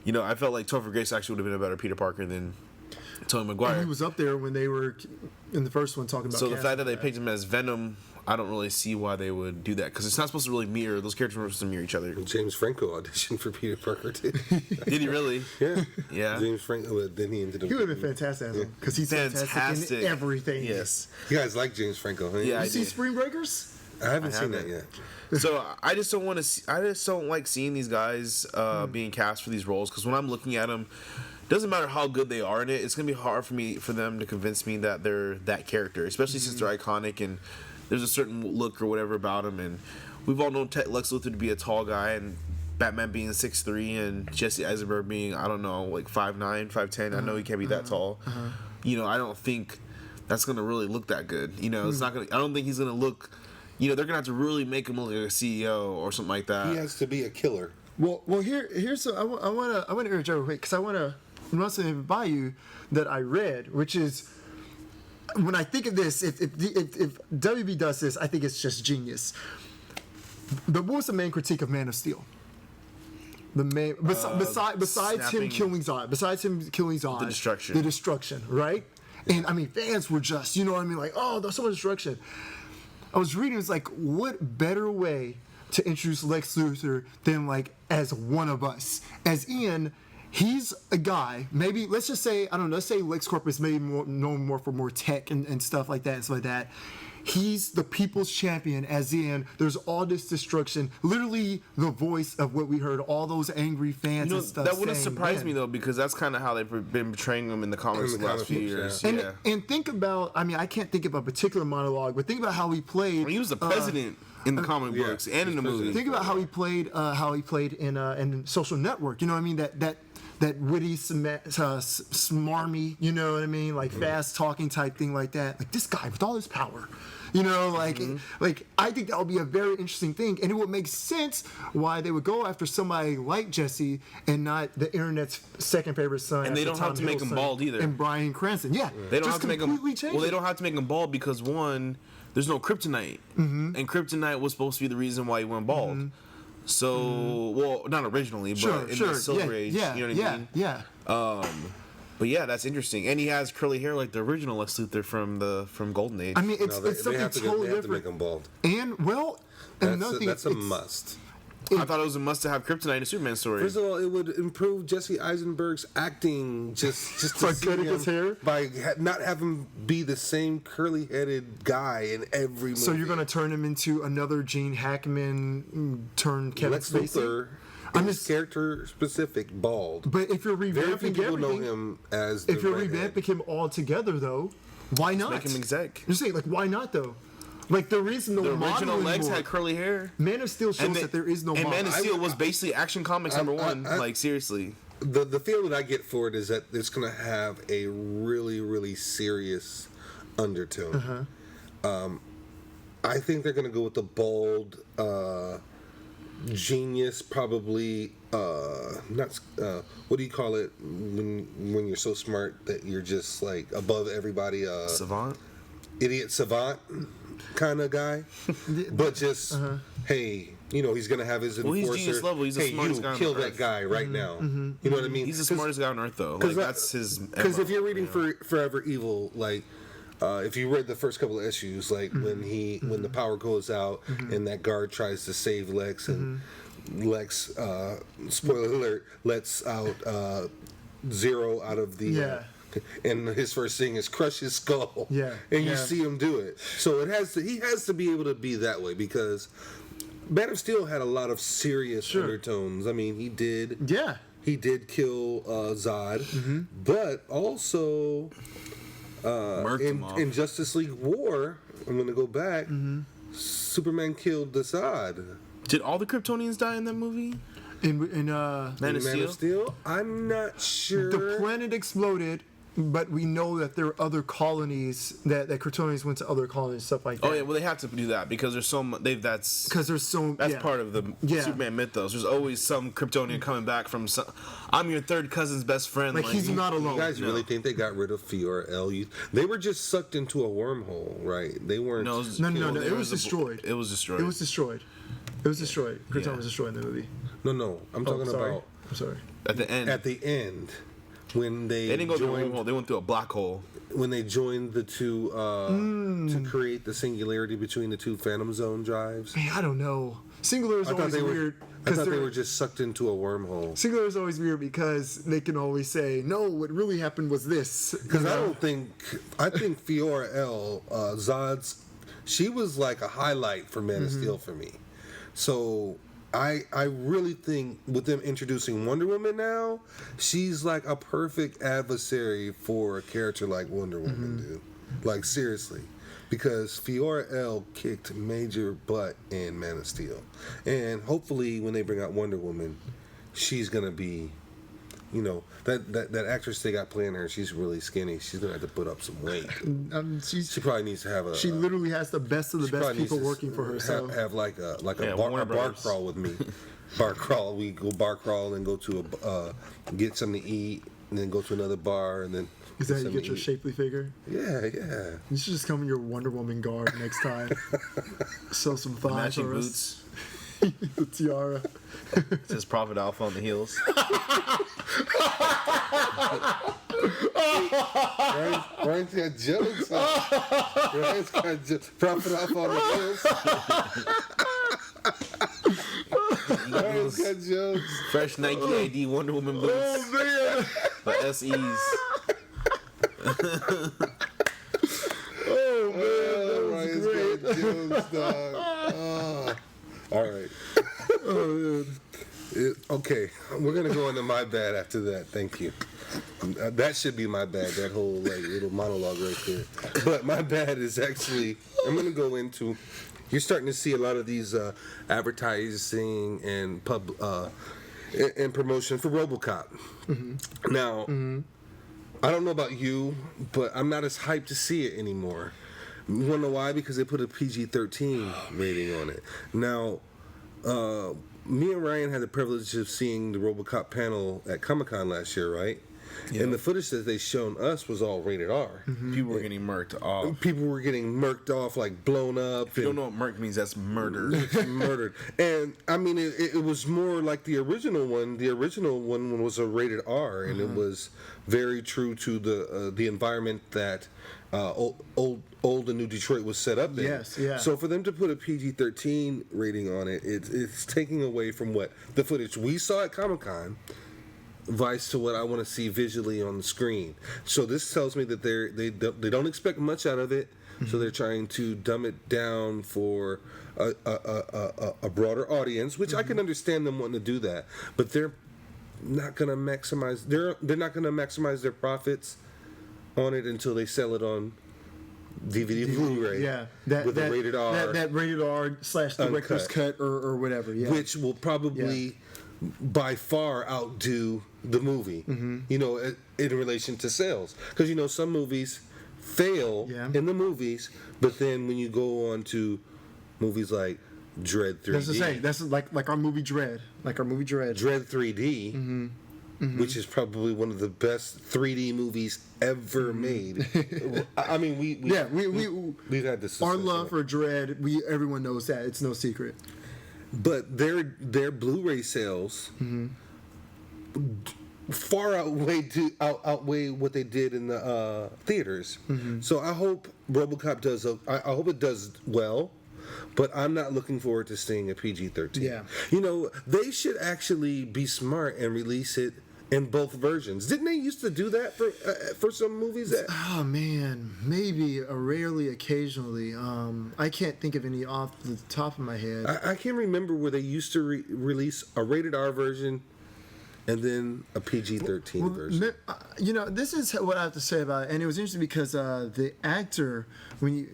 I felt like Topher Grace actually would have been a better Peter Parker than Tobey Maguire. And he was up there when they were in the first one talking about. So the fact that they picked him as Venom, I don't really see why they would do that, because it's not supposed to really mirror. Those characters are supposed to mirror each other. James Franco auditioned for Peter Parker too. Did he really? Yeah. Yeah. James Franco. Then he ended up. He would have been fantastic as him because he's fantastic in everything. Yes. You guys like James Franco, huh? Yeah. You see Spring Breakers? I haven't seen that yet. So I just don't want to. I just don't like seeing these guys being cast for these roles, because when I'm looking at them, doesn't matter how good they are in it. It's gonna be hard for them to convince me that they're that character, especially since they're iconic and there's a certain look or whatever about them. And we've all known Lex Luthor to be a tall guy, and Batman being 6'3", and Jesse Eisenberg being, I don't know, like 5'9", 5'10". I know he can't be that tall. I don't think that's gonna really look that good. It's not gonna. I don't think he's gonna look. They're gonna have to really make him look like a CEO or something like that. He has to be a killer. Well, here's I want to interject real quick because I want to run something by you that I read, which is when I think of this, if WB does this, I think it's just genius. What was the main critique of Man of Steel? The main besides him killing Zod, the destruction, right? And I mean, fans were just, like, oh, there's so much destruction. I was reading, it's like, what better way to introduce Lex Luthor than like as one of us? As in, he's a guy, maybe, let's just say, I don't know, let's say LexCorp is maybe known more for more tech and stuff like that and stuff like that. He's the people's champion, as in, there's all this destruction, literally the voice of what we heard, all those angry fans and stuff. That wouldn't surprise me, though, because that's kind of how they've been portraying him in the comics the last few years. Yeah. And think about, I mean, I can't think of a particular monologue, but think about how he played. He was the president in the comic books and in the movie. Think about how he played in Social Network. You know what I mean? That witty, smarmy, you know what I mean? Like fast talking type thing like that. Like this guy with all his power. Like I think that would be a very interesting thing, and it would make sense why they would go after somebody like Jesse and not the internet's second favorite son. And they don't have to make him bald either. And Bryan Cranston, they don't have to make him. Well, they don't have to make him bald because one, there's no kryptonite, and kryptonite was supposed to be the reason why he went bald. So, well, not originally, but in the Silver Age, you know what I mean? Yeah. But yeah, that's interesting, and he has curly hair like the original Lex Luthor from Golden Age. I mean, it's something totally different. They have to make him bald. And another thing, that's a must. I thought it was a must to have kryptonite in a Superman story. First of all, it would improve Jesse Eisenberg's acting just to see cutting his hair by not having be the same curly-headed guy in every movie. So you're going to turn him into another Gene Hackman turned Kevin Lex Spacey? Luthor, his character specific bald. But if you're revamping people know him as the if you're revamping him all together, though, why not? Make him exec. You're saying, like, why not though? Like the reason the original Lex had curly hair. Man of Steel shows that there is no. And Man of Steel was basically Action Comics #1. Like seriously. The feel that I get for it is that it's going to have a really, really serious undertone. I think they're going to go with the bald genius, probably not. What do you call it when you're so smart that you're just like above everybody? Savant. Idiot savant kind of guy, but just hey, he's gonna have his enforcer. Well, he's genius level. He's the smartest guy on kill Earth. that guy right now. You know what I mean? He's the smartest guy on Earth, though. Like that's his. Because if you're reading for Forever Evil, like if you read the first couple of issues, like when the power goes out and that guard tries to save Lex and Lex, spoiler alert, lets out Zero out of the. And his first thing is crush his skull. And you see him do it. So he has to be able to be that way, because Man of Steel had a lot of serious undertones. I mean, he did kill Zod, but also in Justice League War, I'm going to go back, Superman killed Zod. Did all the Kryptonians die in that movie? In Man of Steel? Steel? I'm not sure. the planet exploded, but we know that there are other colonies that Kryptonians went to other colonies, stuff like that. Oh yeah, well they have to do that because there's so much. That's because there's so yeah. part of the Superman mythos. There's always some Kryptonian coming back from some. I'm your third cousin's best friend. Like he's not alone. You guys really think they got rid of Fiora-El? They were just sucked into a wormhole, right? They weren't. No. It was destroyed. It was destroyed. It was destroyed. It was destroyed. Krypton was destroyed in the movie. No. I'm talking about. I'm sorry. At the end. At the end, when they didn't go through a wormhole. They went through a black hole. When they joined the two to create the singularity between the two Phantom Zone drives. Man, I don't know. Singular is always weird. I thought they were just sucked into a wormhole. Singular is always weird because they can always say, no, what really happened was this. Because I think Fiora-El, Zod's, she was like a highlight for Man of Steel for me. So I really think with them introducing Wonder Woman now, she's like a perfect adversary for a character like Wonder Woman, dude. Like, seriously. Because Fiora-El kicked major butt in Man of Steel. And hopefully when they bring out Wonder Woman, she's going to be, that actress they got playing her, she's really skinny. She's going to have to put up some weight. She probably needs to have She literally has the best of the best people working for her. So have like a bar crawl with me. Bar crawl. We go bar crawl and go to get something to eat, and then go to another bar, and then. Is that how you get your shapely figure? Yeah. You should just come in your Wonder Woman garb next time. Sew some thighs Matching for boots. The tiara. It says Prophet Alpha on the heels. Ryan's got jokes. Ryan's got Prophet Alpha on the heels. Ryan's got jokes. Fresh Nike ID Wonder Woman boots. Oh, man. The SEs. Oh, man. That was Ryan's great. got jokes, dog. All right. Oh, man. Okay, we're gonna go into my bad after that. Thank you. That should be my bad. That whole little monologue right there. But my bad is actually I'm gonna go into. You're starting to see a lot of these advertising and and promotion for RoboCop. Mm-hmm. Now, I don't know about you, but I'm not as hyped to see it anymore. You wanna know why? Because they put a PG-13 rating on it. Now. Me and Ryan had the privilege of seeing the RoboCop panel at Comic-Con last year, right? Yep. And the footage that they shown us was all rated R. Mm-hmm. People were getting murked off. People were getting murked off, like blown up. If you don't know what murk means, that's murder. Murdered. And, I mean, it was more like the original one. The original one was a rated R, and it was very true to the environment that old and New Detroit was set up in. Yes, yeah. So for them to put a PG-13 rating on it, it's taking away from what the footage we saw at Comic-Con, vice to what I want to see visually on the screen. So this tells me that they don't expect much out of it. So they're trying to dumb it down for a broader audience, which I can understand them wanting to do that. But they're not going to maximize. They're not going to maximize their profits on it until they sell it on DVD Blu-ray. Yeah, with a rated R. That rated R / director's cut or whatever. Yeah, which will probably by far outdo the movie. In relation to sales, because some movies fail in the movies, but then when you go on to movies like Dread 3D, that's to say, that's like our movie Dread, Dread 3D. Which is probably one of the best 3D movies ever made. I mean, we've had this. Our love for Dread, everyone knows that, it's no secret. But their Blu-ray sales far outweigh what they did in the theaters. So I hope RoboCop does. I hope it does well. But I'm not looking forward to seeing a PG-13. Yeah. They should actually be smart and release it in both versions. Didn't they used to do that for some movies? Oh man, maybe rarely, occasionally. I can't think of any off the top of my head. I can't remember where they used to release a rated R version and then a PG-13 version. This is what I have to say about it, and it was interesting because the actor, when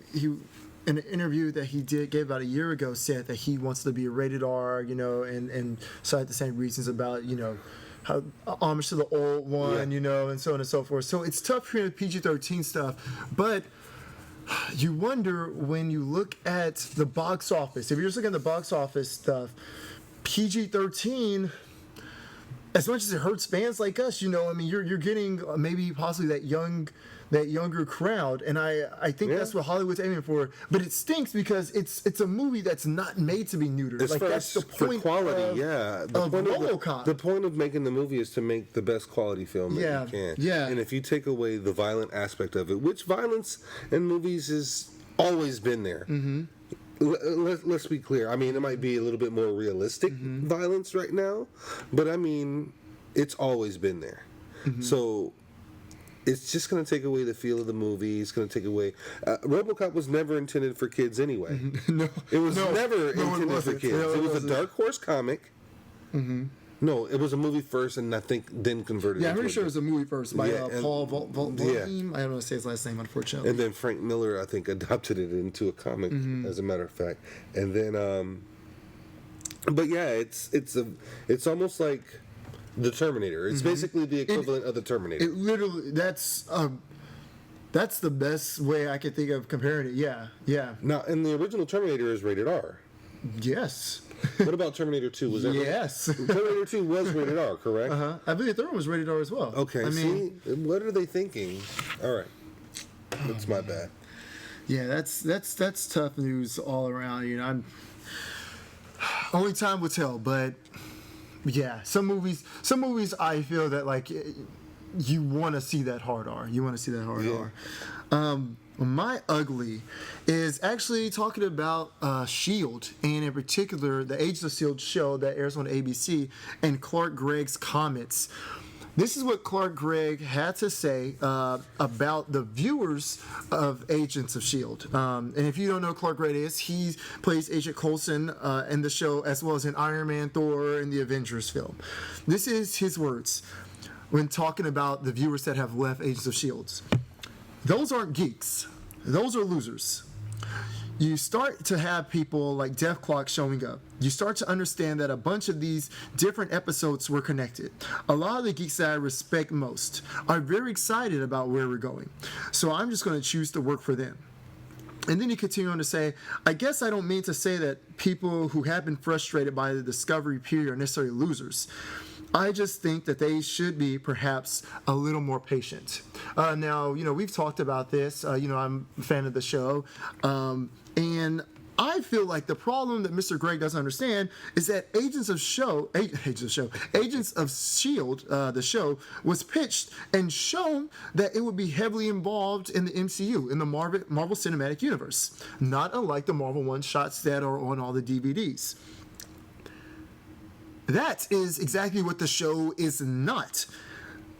in an interview that he gave about a year ago, said that he wants to be a rated R, and cited the same reasons about, how homage to the old one, and so on and so forth. So it's tough hearing the PG-13 stuff, but you wonder when you look at the box office. If you're just looking at the box office stuff, PG-13, as much as it hurts fans like us, you're getting maybe possibly that younger crowd, and I think that's what Hollywood's aiming for. But it stinks because it's a movie that's not made to be neutered. As far that's as the point for quality, of RoboCop. The point of making the movie is to make the best quality film that you can. Yeah. And if you take away the violent aspect of it, which violence in movies has always been there. Mm-hmm. Let's be clear. I mean, it might be a little bit more realistic violence right now, but I mean, it's always been there. Mm-hmm. So it's just going to take away the feel of the movie. It's going to take away. RoboCop was never intended for kids anyway. No, it was never intended for kids. No, it was a Dark Horse comic. Mm-hmm. No, it was a movie first, and I think then converted. Yeah, I'm pretty sure it was a movie first by Paul Volheim. I don't know how to say his last name, unfortunately. And then Frank Miller, I think, adopted it into a comic, as a matter of fact. And then, but yeah, it's almost like the Terminator. It's basically the equivalent of the Terminator. It literally, that's the best way I could think of comparing it. Yeah. Now, and the original Terminator is rated R. Yes. What about Terminator 2? Was that yes. Terminator 2 was rated R, correct? Uh-huh. I believe the third one was rated R as well. Okay, see? What are they thinking? All right. That's my bad. Yeah, that's tough news all around. Only time will tell, but yeah, some movies I feel that like you want to see that hard R. My ugly is actually talking about S.H.I.E.L.D. and in particular the Agents of S.H.I.E.L.D. show that airs on ABC and Clark Gregg's comments. This is what Clark Gregg had to say about the viewers of Agents of S.H.I.E.L.D. And if you don't know who Clark Gregg is, he plays Agent Coulson in the show as well as in Iron Man, Thor, and the Avengers film. This is his words when talking about the viewers that have left Agents of S.H.I.E.L.D. Those aren't geeks. Those are losers. You start to have people like Def Clock showing up. You start to understand that a bunch of these different episodes were connected. A lot of the geeks that I respect most are very excited about where we're going. So I'm just going to choose to work for them. And then you continue on to say, I guess I don't mean to say that people who have been frustrated by the Discovery period are necessarily losers. I just think that they should be perhaps a little more patient. Now, we've talked about this. I'm a fan of the show. And I feel like the problem that Mr. Gregg doesn't understand is that Agents of S.H.I.E.L.D., the show, was pitched and shown that it would be heavily involved in the MCU, in the Marvel Cinematic Universe, not unlike the Marvel one-shots that are on all the DVDs. That is exactly what the show is not.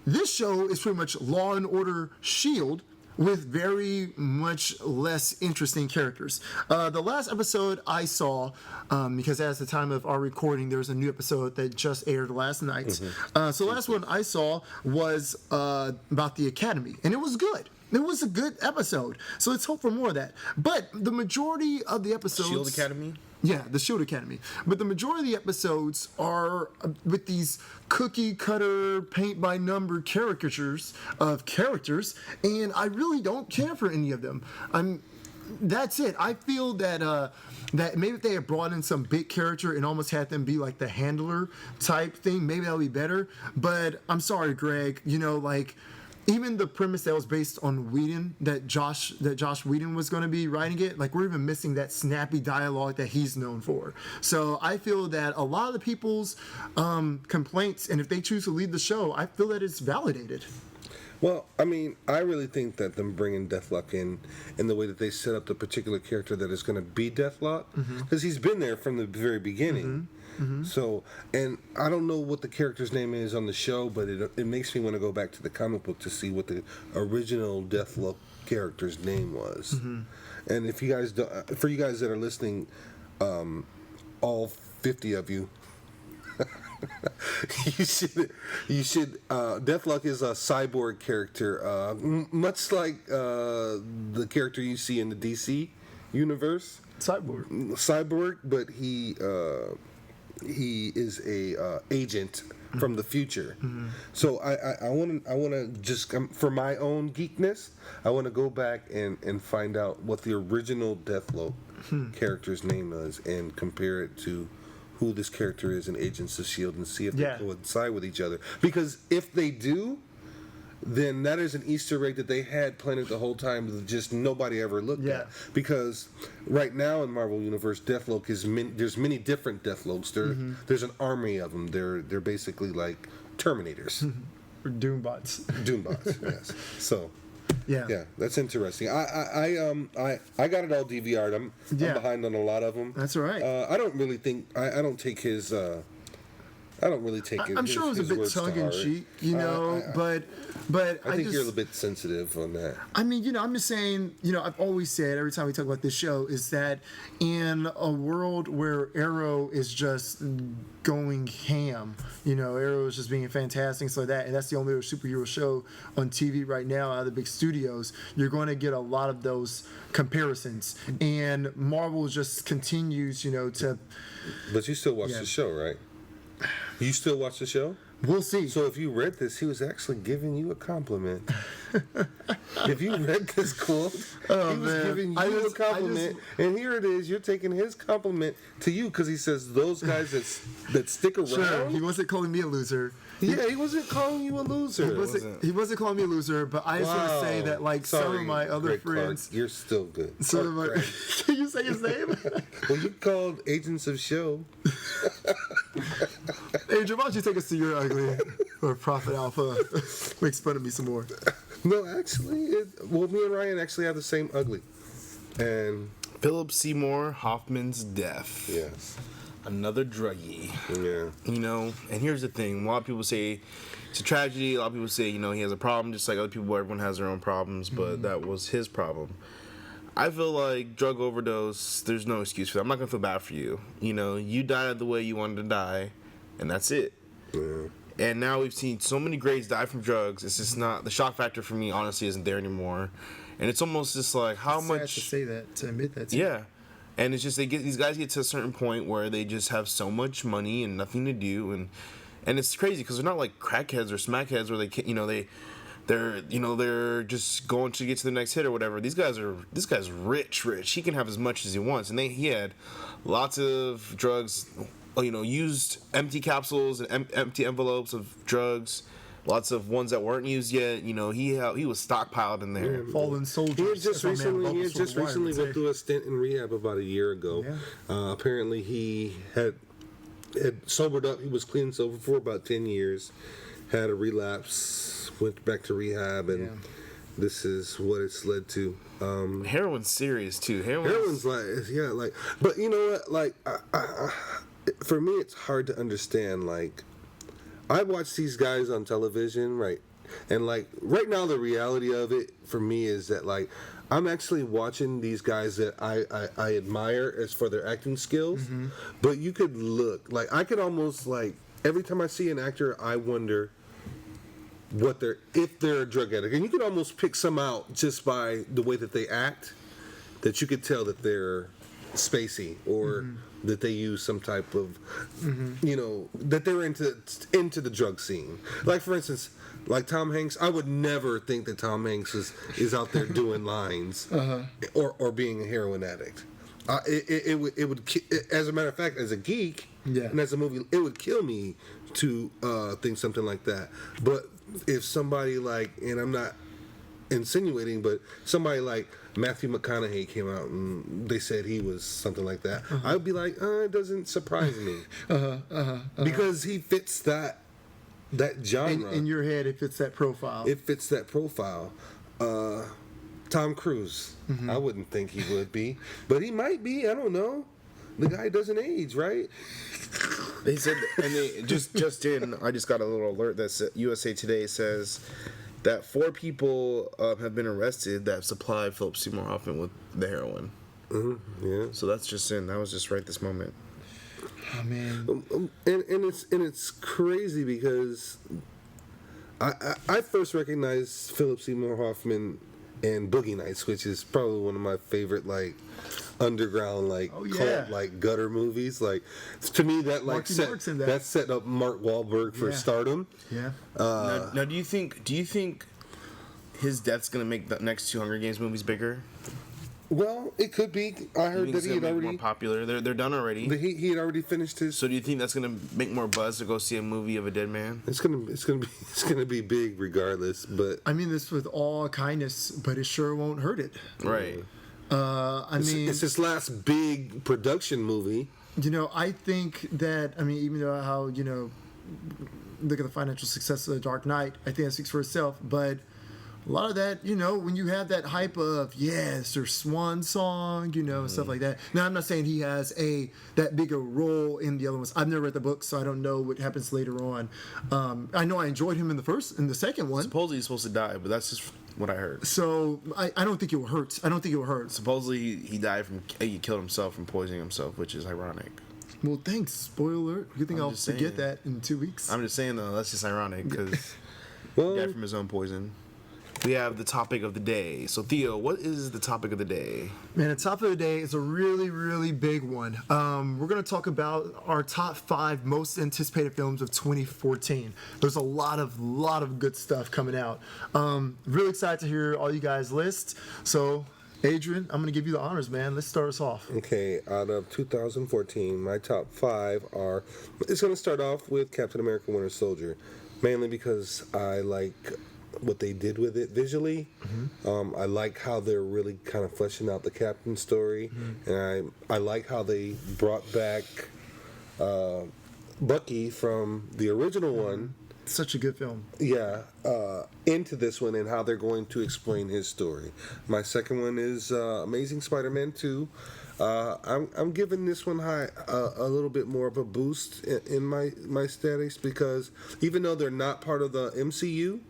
This show is pretty much Law and Order S.H.I.E.L.D. with very much less interesting characters. The last episode I saw, because at the time of our recording, there was a new episode that just aired last night. Mm-hmm. So the last one I saw was about the Academy, and it was good. It was a good episode. So let's hope for more of that. But the majority of the episodes... S.H.I.E.L.D. Academy? Yeah, the S.H.I.E.L.D. Academy. But the majority of the episodes are with these cookie-cutter, paint-by-number caricatures of characters, and I really don't care for any of them. That's it. I feel that that maybe if they had brought in some big character and almost had them be like the handler type thing, maybe that would be better. But I'm sorry, Greg. Even the premise that was based on Whedon, that Josh Whedon was going to be writing it, we're even missing that snappy dialogue that he's known for. So I feel that a lot of the people's complaints, and if they choose to leave the show, I feel that it's validated. Well, I mean, I really think that them bringing Deathlock in and the way that they set up the particular character that is going to be Deathlock, because he's been there from the very beginning. Mm-hmm. Mm-hmm. So, and I don't know what the character's name is on the show, but it makes me want to go back to the comic book to see what the original Deathlock character's name was. Mm-hmm. And if you guys for you guys that are listening, all 50 of you, you should. Deathlock is a cyborg character, much like the character you see in the DC universe. Cyborg. But he is a agent from the future. So I want to just for my own geekness, I want to go back and find out what the original Deathloop character's name is and compare it to who this character is in Agents of S.H.I.E.L.D. and see if they coincide with each other. Because if they do, then that is an Easter egg that they had planted the whole time that just nobody ever looked at. Because right now in Marvel Universe, Deathloop there's many different Deathloops. There's an army of them. They're basically like Terminators. Or Doombots. Doombots, yes. So yeah, that's interesting. I got it all DVR'd. I'm behind on a lot of them. That's all right. I don't really think I don't take his. I don't really take it. I'm sure it was a bit tongue in cheek, but I think you're a little bit sensitive on that. I mean, I'm just saying, I've always said every time we talk about this show is that in a world where Arrow is just going ham, Arrow is just being fantastic, so and that's the only other superhero show on TV right now out of the big studios, you're going to get a lot of those comparisons. And Marvel just continues, to. But you still watch the show, right? You still watch the show? We'll see. So if you read this, he was actually giving you a compliment. If you read this quote, he was giving you a compliment, and here it is. You're taking his compliment to you because he says those guys that stick around. Sure, he wasn't calling me a loser. Yeah, he wasn't calling you a loser. He wasn't calling me a loser, but I just want to say that, some of my other friends... Clark, you're still good. Can you say his name? Well, you called Agents of S.H.I.E.L.D. Adrian, why don't you take us to your ugly or Prophet Alpha? Makes fun of me some more. No, actually, me and Ryan actually have the same ugly. And Philip Seymour Hoffman's death. Yes. Another druggie. Yeah. And here's the thing. A lot of people say it's a tragedy. A lot of people say, he has a problem just like other people. Everyone has their own problems, but that was his problem. I feel like drug overdose, there's no excuse for that. I'm not going to feel bad for you. You died the way you wanted to die, and that's it. Yeah. And now we've seen so many greats die from drugs. It's just not, the shock factor for me, honestly, isn't there anymore. And it's almost just like, how it's much. sad to say that, to admit that. Yeah. And it's just, these guys get to a certain point where they just have so much money and nothing to do. And it's crazy because they're not like crackheads or smackheads where they're just going to get to the next hit or whatever. This guy's rich. He can have as much as he wants, and he had lots of drugs, used empty capsules and empty envelopes of drugs, lots of ones that weren't used yet. He was stockpiled in there. Fallen soldiers. He had just recently went through a stint in rehab about a year ago. Yeah. Apparently, he had sobered up. He was clean and sober for about 10 years. Had a relapse, went back to rehab, and this is what it's led to. Heroin's serious too. Heroin's but you know what? For me, it's hard to understand. I watch these guys on television, right? And right now, the reality of it for me is that I'm actually watching these guys that I admire as for their acting skills. Mm-hmm. But you could look I could almost every time I see an actor, I wonder if they're a drug addict, and you could almost pick some out just by the way that they act. That you could tell that they're spacey or that they use some type of, that they're into the drug scene. For instance, Tom Hanks, I would never think that Tom Hanks is out there doing lines or being a heroin addict. It would as a matter of fact, as a geek and as a movie, it would kill me to think something like that. But if somebody and I'm not insinuating, but somebody like Matthew McConaughey came out and they said he was something like that, I would be like, it doesn't surprise me because he fits that genre. In your head, it fits that profile. It fits that profile. Tom Cruise, I wouldn't think he would be, but he might be. I don't know. The guy doesn't age, right? They said, and they just in. I just got a little alert that USA Today says that 4 people have been arrested that have supplied Philip Seymour Hoffman with the heroin. Yeah. So that's just in. That was just right this moment. Oh man. And it's crazy because I first recognized Philip Seymour Hoffman in Boogie Nights, which is probably one of my favorite underground Oh, yeah. cult like gutter movies. Like to me that like Marky Mark's in that. that set up Mark Wahlberg for Yeah. stardom. Yeah. Now, do you think his death's gonna make the next two Hunger Games movies bigger? Well, it could be. I You heard think that it's he gonna had make more already popular? They're done already. he had already finished his. So do you think that's gonna make more buzz to go see a movie of a dead man? It's gonna be big regardless. But I mean this with all kindness, but it sure won't hurt it. Right. I mean, it's his last big production movie. I think that, even though how, look at the financial success of The Dark Knight, I think that speaks for itself. But a lot of that, when you have that hype of, it's their swan song, stuff like that. Now, I'm not saying he has that big a role in the other ones. I've never read the book, so I don't know what happens later on. I know I enjoyed him in the second one. Supposedly he's supposed to die, but that's just what I heard. So I don't think it will hurt. Supposedly he died he killed himself from poisoning himself, which is ironic. Well, thanks. Spoiler alert. You think I'm I'll just forget saying. that in 2 weeks? I'm just saying though, that's just ironic because Well, he died from his own poison. We have the topic of the day. So Theo, what is the topic of the day? Man, the top of the day is a really, really big one. We're going to talk about our top 5 most anticipated films of 2014. There's a lot of good stuff coming out. Really excited to hear all you guys' lists. So, Adrian, I'm going to give you the honors, man. Let's start us off. okay, out of 2014, my top 5 are. It's going to start off with Captain America: Winter Soldier, mainly because I like what they did with it visually. I like how they're really kind of fleshing out the Captain story, and I like how they brought back Bucky from the original one. Such a good film. Into this one and how they're going to explain his story. My second one is Amazing Spider-Man 2. I'm giving this one a little bit more of a boost in my status because even though they're not part of the MCU,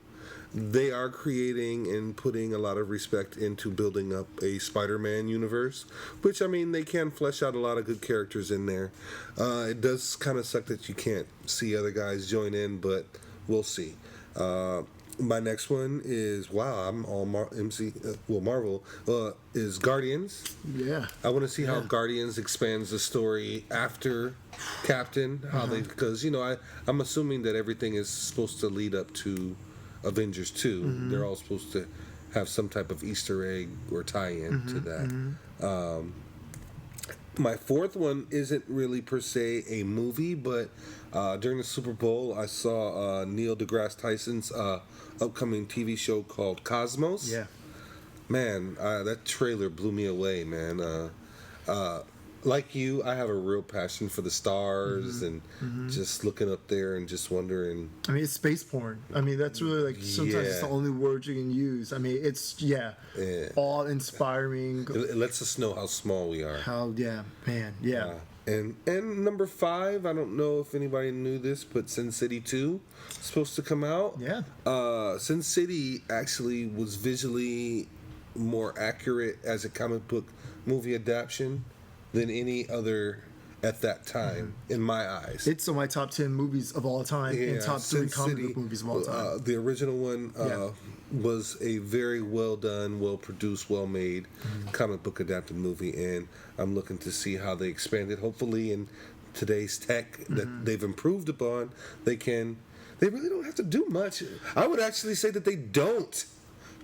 they are creating and putting a lot of respect into building up a Spider-Man universe, which, they can flesh out a lot of good characters in there. It does kind of suck that you can't see other guys join in, but we'll see. My next one is, I'm all Marvel, is Guardians. Yeah. I want to see how Guardians expands the story after Captain, because, I'm assuming that everything is supposed to lead up to Avengers 2. They're all supposed to have some type of Easter egg or tie-in to that. My fourth one isn't really per se a movie, but during the Super Bowl, I saw Neil deGrasse Tyson's upcoming TV show called Cosmos. Yeah. Man, that trailer blew me away, man. Like you, I have a real passion for the stars and just looking up there and just wondering. It's space porn. That's really sometimes it's the only word you can use. It's awe-inspiring. It lets us know how small we are. And number 5, I don't know if anybody knew this, but Sin City 2 is supposed to come out. Yeah. Sin City actually was visually more accurate as a comic book movie adaptation than any other at that time, in my eyes. It's on my top 10 movies of all time and top 3 comic book movies of all time. The original one was a very well done, well produced, well made comic book adapted movie, and I'm looking to see how they expand it. Hopefully, in today's tech that they've improved upon, they really don't have to do much. I would actually say that they don't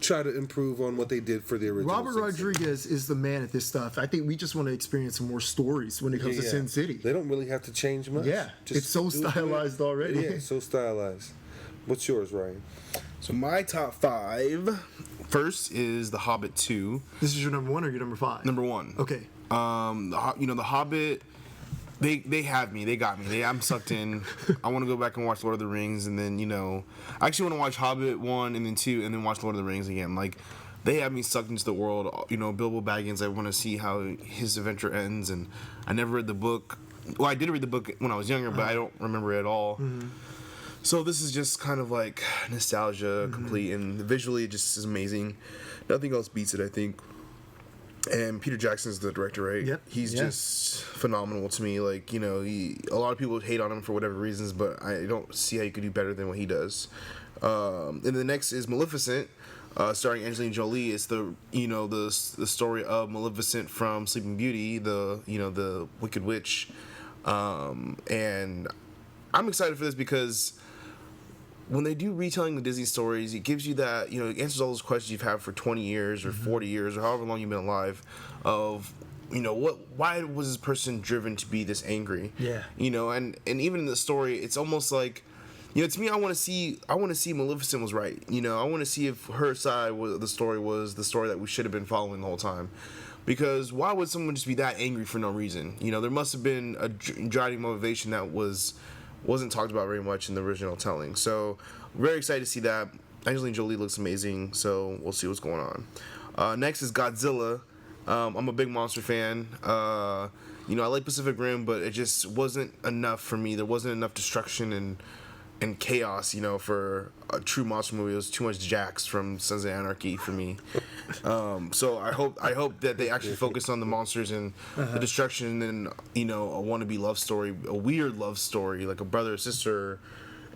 try to improve on what they did for the original. Robert Rodriguez is the man at this stuff. I think we just want to experience some more stories when it comes to Sin City. They don't really have to change much. Yeah, it's so stylized already. Yeah, so stylized. What's yours, Ryan? So my top 5, first is The Hobbit 2. This is your number 1 or your number 5? Number 1. Okay. The Hobbit. They have me. They got me. I'm sucked in. I want to go back and watch Lord of the Rings, and then I actually want to watch Hobbit 1 and then 2, and then watch Lord of the Rings again. They have me sucked into the world. Bilbo Baggins. I want to see how his adventure ends, and I never read the book. Well, I did read the book when I was younger, but I don't remember it at all. So this is just kind of like nostalgia complete, and visually it just is amazing. Nothing else beats it, I think. And Peter Jackson's the director, right? Yep. He's just phenomenal to me. A lot of people hate on him for whatever reasons, but I don't see how you could do better than what he does. And the next is Maleficent. starring Angelina Jolie. It's the the story of Maleficent from Sleeping Beauty, the Wicked Witch, and I'm excited for this because when they do retelling the Disney stories, it gives you that, it answers all those questions you've had for 20 years or 40 years or however long you've been alive of, why was this person driven to be this angry? Yeah. And even in the story, it's almost like, to me, I want to see Maleficent was right. I want to see if her side was the story that we should have been following the whole time. Because why would someone just be that angry for no reason? There must have been a driving motivation that wasn't talked about very much in the original telling. So, very excited to see that. Angelina Jolie looks amazing, so we'll see what's going on. Next is Godzilla. I'm a big monster fan. I like Pacific Rim, but it just wasn't enough for me. There wasn't enough destruction and chaos, for a true monster movie. It was too much Jax from Sons of Anarchy for me. So I hope that they actually focus on the monsters and the destruction and a wannabe love story, a weird love story, like a brother sister,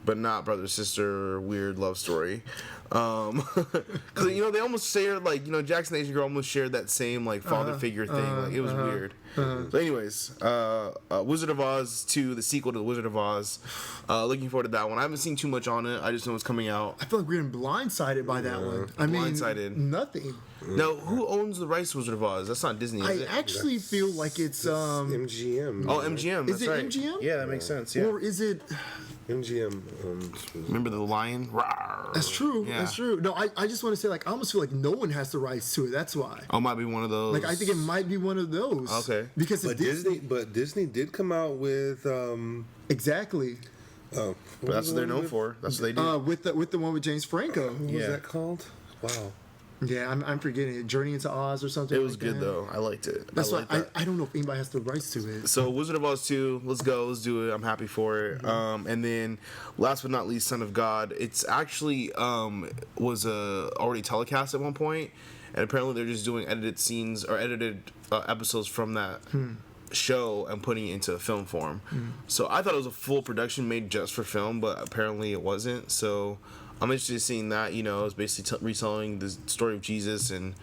but not brother sister weird love story. Because they almost shared Jax and the Asian girl almost shared that same father figure thing. It was weird. So anyways, Wizard of Oz 2, the sequel to the Wizard of Oz. Looking forward to that one. I haven't seen too much on it. I just know it's coming out. I feel like we're blindsided by that one. I mean, blindsided. Nothing. Now, who owns the rights to Wizard of Oz? That's not Disney, is I it? actually feel like it's MGM. Oh, MGM. Is That's it right. MGM? Yeah, that makes sense. Yeah. Or is it? MGM. Remember the lion? Rawr. That's true. Yeah. That's true. No, I just want to say I almost feel like no one has the rights to it. That's why. Oh, might be one of those. I think it might be one of those. Okay. Because But Disney did come out with exactly. oh, But that's what they're known for. That's what they do. With the one with James Franco. What was that called? Wow. Yeah, I'm forgetting it. Journey into Oz or something. It was like good that. though. I liked it. That's why liked that. I don't know if anybody has the rights to it. So Wizard of Oz 2, let's go, let's do it. I'm happy for it. And then last but not least, Son of God. It's actually was already telecast at one point, and apparently they're just doing edited scenes or edited episodes from that show and putting it into film form. So I thought it was a full production made just for film, but apparently it wasn't. So I'm interested in seeing that. It's basically retelling the story of Jesus and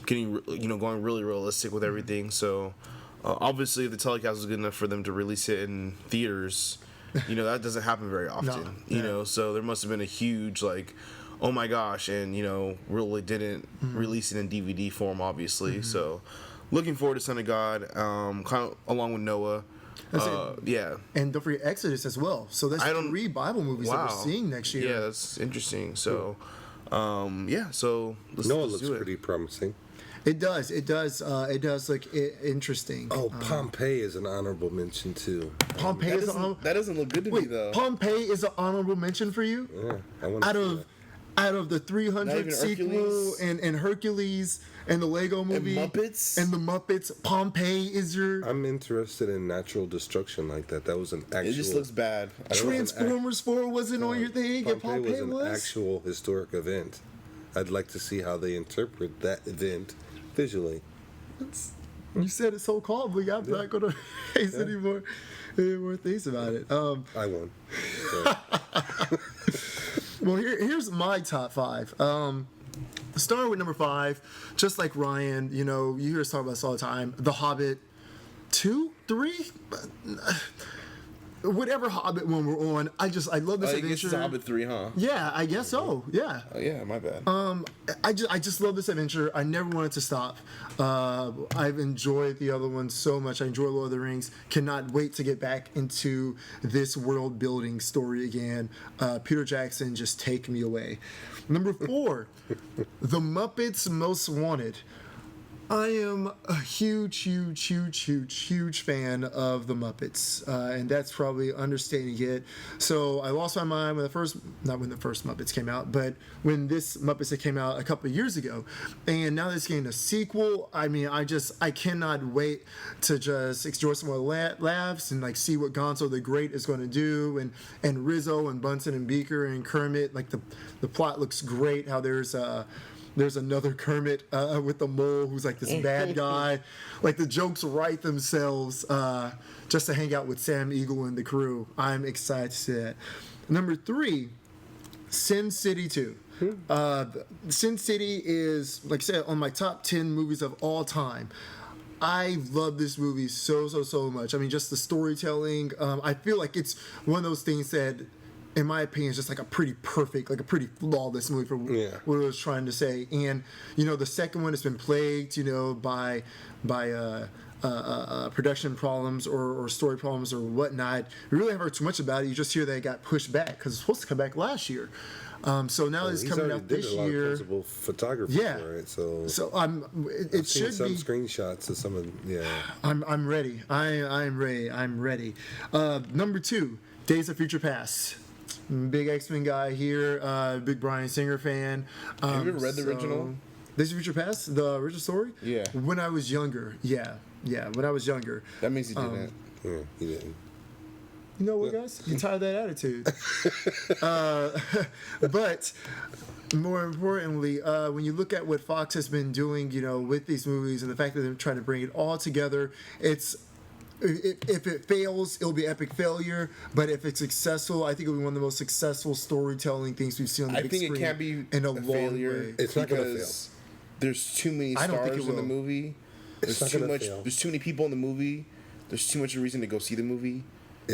getting, going really realistic with everything. So obviously, if the telecast was good enough for them to release it in theaters, that doesn't happen very often. So there must have been a huge oh my gosh, and really didn't release it in DVD form, obviously. So looking forward to Son of God, kind of along with Noah. Yeah. And don't forget Exodus as well. So that's 3 Bible movies that we're seeing next year. Yeah, that's interesting. So, so let's Noah let's looks do it. pretty promising. It does. It does look interesting. Oh, Pompeii is an honorable mention too. Pompeii is an That doesn't look good to me though. Pompeii is an honorable mention for you. Yeah, I want to. Out of the 300 Not sequel even Hercules? and Hercules and the Lego movie Muppets? and the Muppets, Pompeii is your I'm interested in natural destruction like that. That was an actual. It just looks bad. Transformers 4 wasn't on your thing, and Pompeii was an actual historic event. I'd like to see how they interpret that event visually. You said it so calmly. I'm not going to raise any more things about it. I won. Well, here's my top 5. Starting with number 5, just like Ryan, you hear us talk about this all the time. The Hobbit 2, 3, whatever Hobbit one we're on. I love this I adventure. guess it's Hobbit 3, huh? Yeah, I guess so. Yeah. Oh, yeah, my bad. I just love this adventure. I never wanted to stop. I've enjoyed the other ones so much. I enjoy Lord of the Rings. Cannot wait to get back into this world building story again. Peter Jackson, just take me away. Number 4, The Muppets Most Wanted. I am a huge fan of the Muppets, and that's probably understating it. So I lost my mind not when the first Muppets came out, but when this Muppets came out a couple of years ago, and now it's getting a sequel. I mean, I cannot wait to just enjoy some more laughs and see what Gonzo the Great is going to do, and Rizzo and Bunsen and Beaker and Kermit. The plot looks great. How there's another Kermit with the mole who's this bad guy. The jokes write themselves just to hang out with Sam Eagle and the crew. I'm excited to see that. Number 3, Sin City 2. Sin City is, like I said, on my top 10 movies of all time. I love this movie so much. I mean, just the storytelling. I feel like it's one of those things that, in my opinion, is just like a pretty perfect, like a pretty flawless movie for what I was trying to say. And the second one has been plagued, by production problems or story problems or whatnot. We really haven't heard too much about it. You just hear that it got pushed back because it's supposed to come back last year. So now it's coming out this year. Principal photography for it, so it should some be screenshots of some of I'm ready. I'm ready. Number 2, Days of Future Past. Big X-Men guy here. Big Bryan Singer fan. Have you ever read the original? Days of Future Past, the original story. Yeah. When I was younger. Yeah. When I was younger. That means you didn't. yeah, he didn't. You know what, guys? You tired of that attitude. But more importantly, when you look at what Fox has been doing, with these movies and the fact that they're trying to bring it all together, if it fails, it'll be epic failure. But if it's successful, I think it'll be one of the most successful storytelling things we've seen on the big screen. I think it can't be in a failure. long way. It's not going to fail. There's too many I don't think stars it in the will. movie. It's not There's too gonna much. fail. There's too many people in the movie. There's too much reason to go see the movie.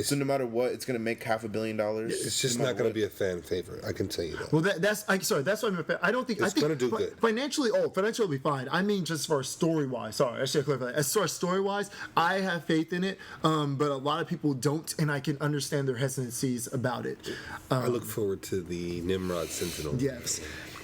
So no matter what, it's gonna make $500 million. It's just not going to be a fan favorite. I can tell you that. Well, that's what I'm. I don't think It's gonna do good. Financially, financially will be fine. I mean, just as far as story wise. Sorry, I should clarify that. As far as story wise, I have faith in it, but a lot of people don't, and I can understand their hesitancies about it. I look forward to the Nimrod Sentinel. Yes.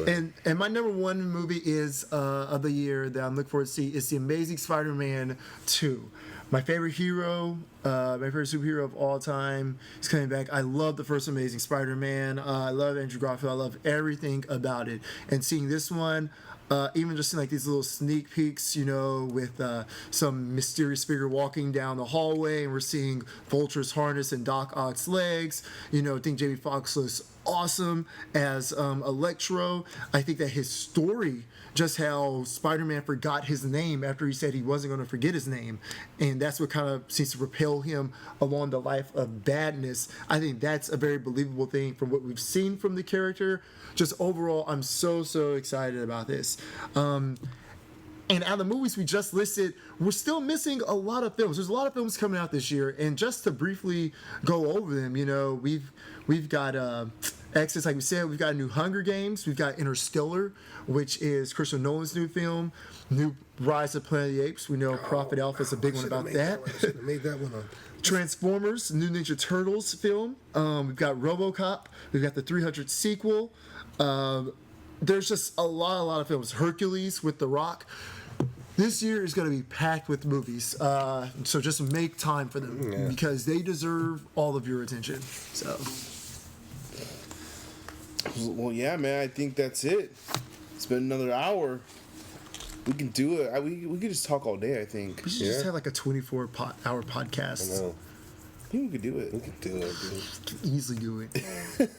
And my number 1 movie is of the year that I'm looking forward to see is The Amazing Spider-Man 2. My favorite hero, my favorite superhero of all time is coming back. I love the first Amazing Spider-Man. I love Andrew Garfield. I love everything about it. And seeing this one, even just seeing like these little sneak peeks, with some mysterious figure walking down the hallway, and we're seeing Vulture's harness and Doc Ock's legs. I think Jamie Foxx looks awesome as Electro. I think that his story, just how Spider-Man forgot his name after he said he wasn't going to forget his name, and that's what kind of seems to propel him along the life of badness. I think that's a very believable thing from what we've seen from the character. Just overall, I'm so excited about this. And out of the movies we just listed, we're still missing a lot of films. There's a lot of films coming out this year, and just to briefly go over them, we've got Exodus, like we said, we've got new Hunger Games, we've got Interstellar, which is Christopher Nolan's new film, new Rise of Planet of the Apes. We know Prophet Alpha is a big one about that. I should have made that one up. Transformers, new Ninja Turtles film. We've got RoboCop. We've got the 300 sequel. There's just a lot of films. Hercules with The Rock. This year is going to be packed with movies, so just make time for them because they deserve all of your attention. So, Well, yeah, man. I think that's it. It's been another hour. We can do it. We could just talk all day. I think. we should just have like a 24-hour podcast. I know. I think we could do it. We could do it, dude. Easily do it.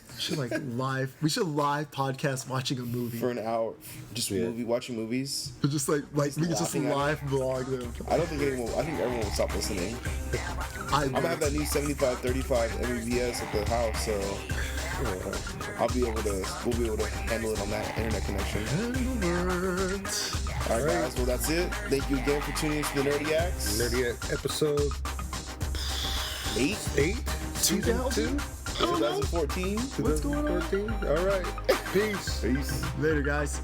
We should live podcast watching a movie. For an hour, just watching movies. But just like we could just laughing at live vlog them. I think everyone will stop listening. I'm gonna have that new 7535 MVS at the house, so we'll be able to handle it on that internet connection. All right, guys. Well, that's it. Thank you again for tuning into the Nerdy Acts. Nerdy Act episode 8? 2000? 2014. What's going on? All right. Peace. Peace. Later, guys.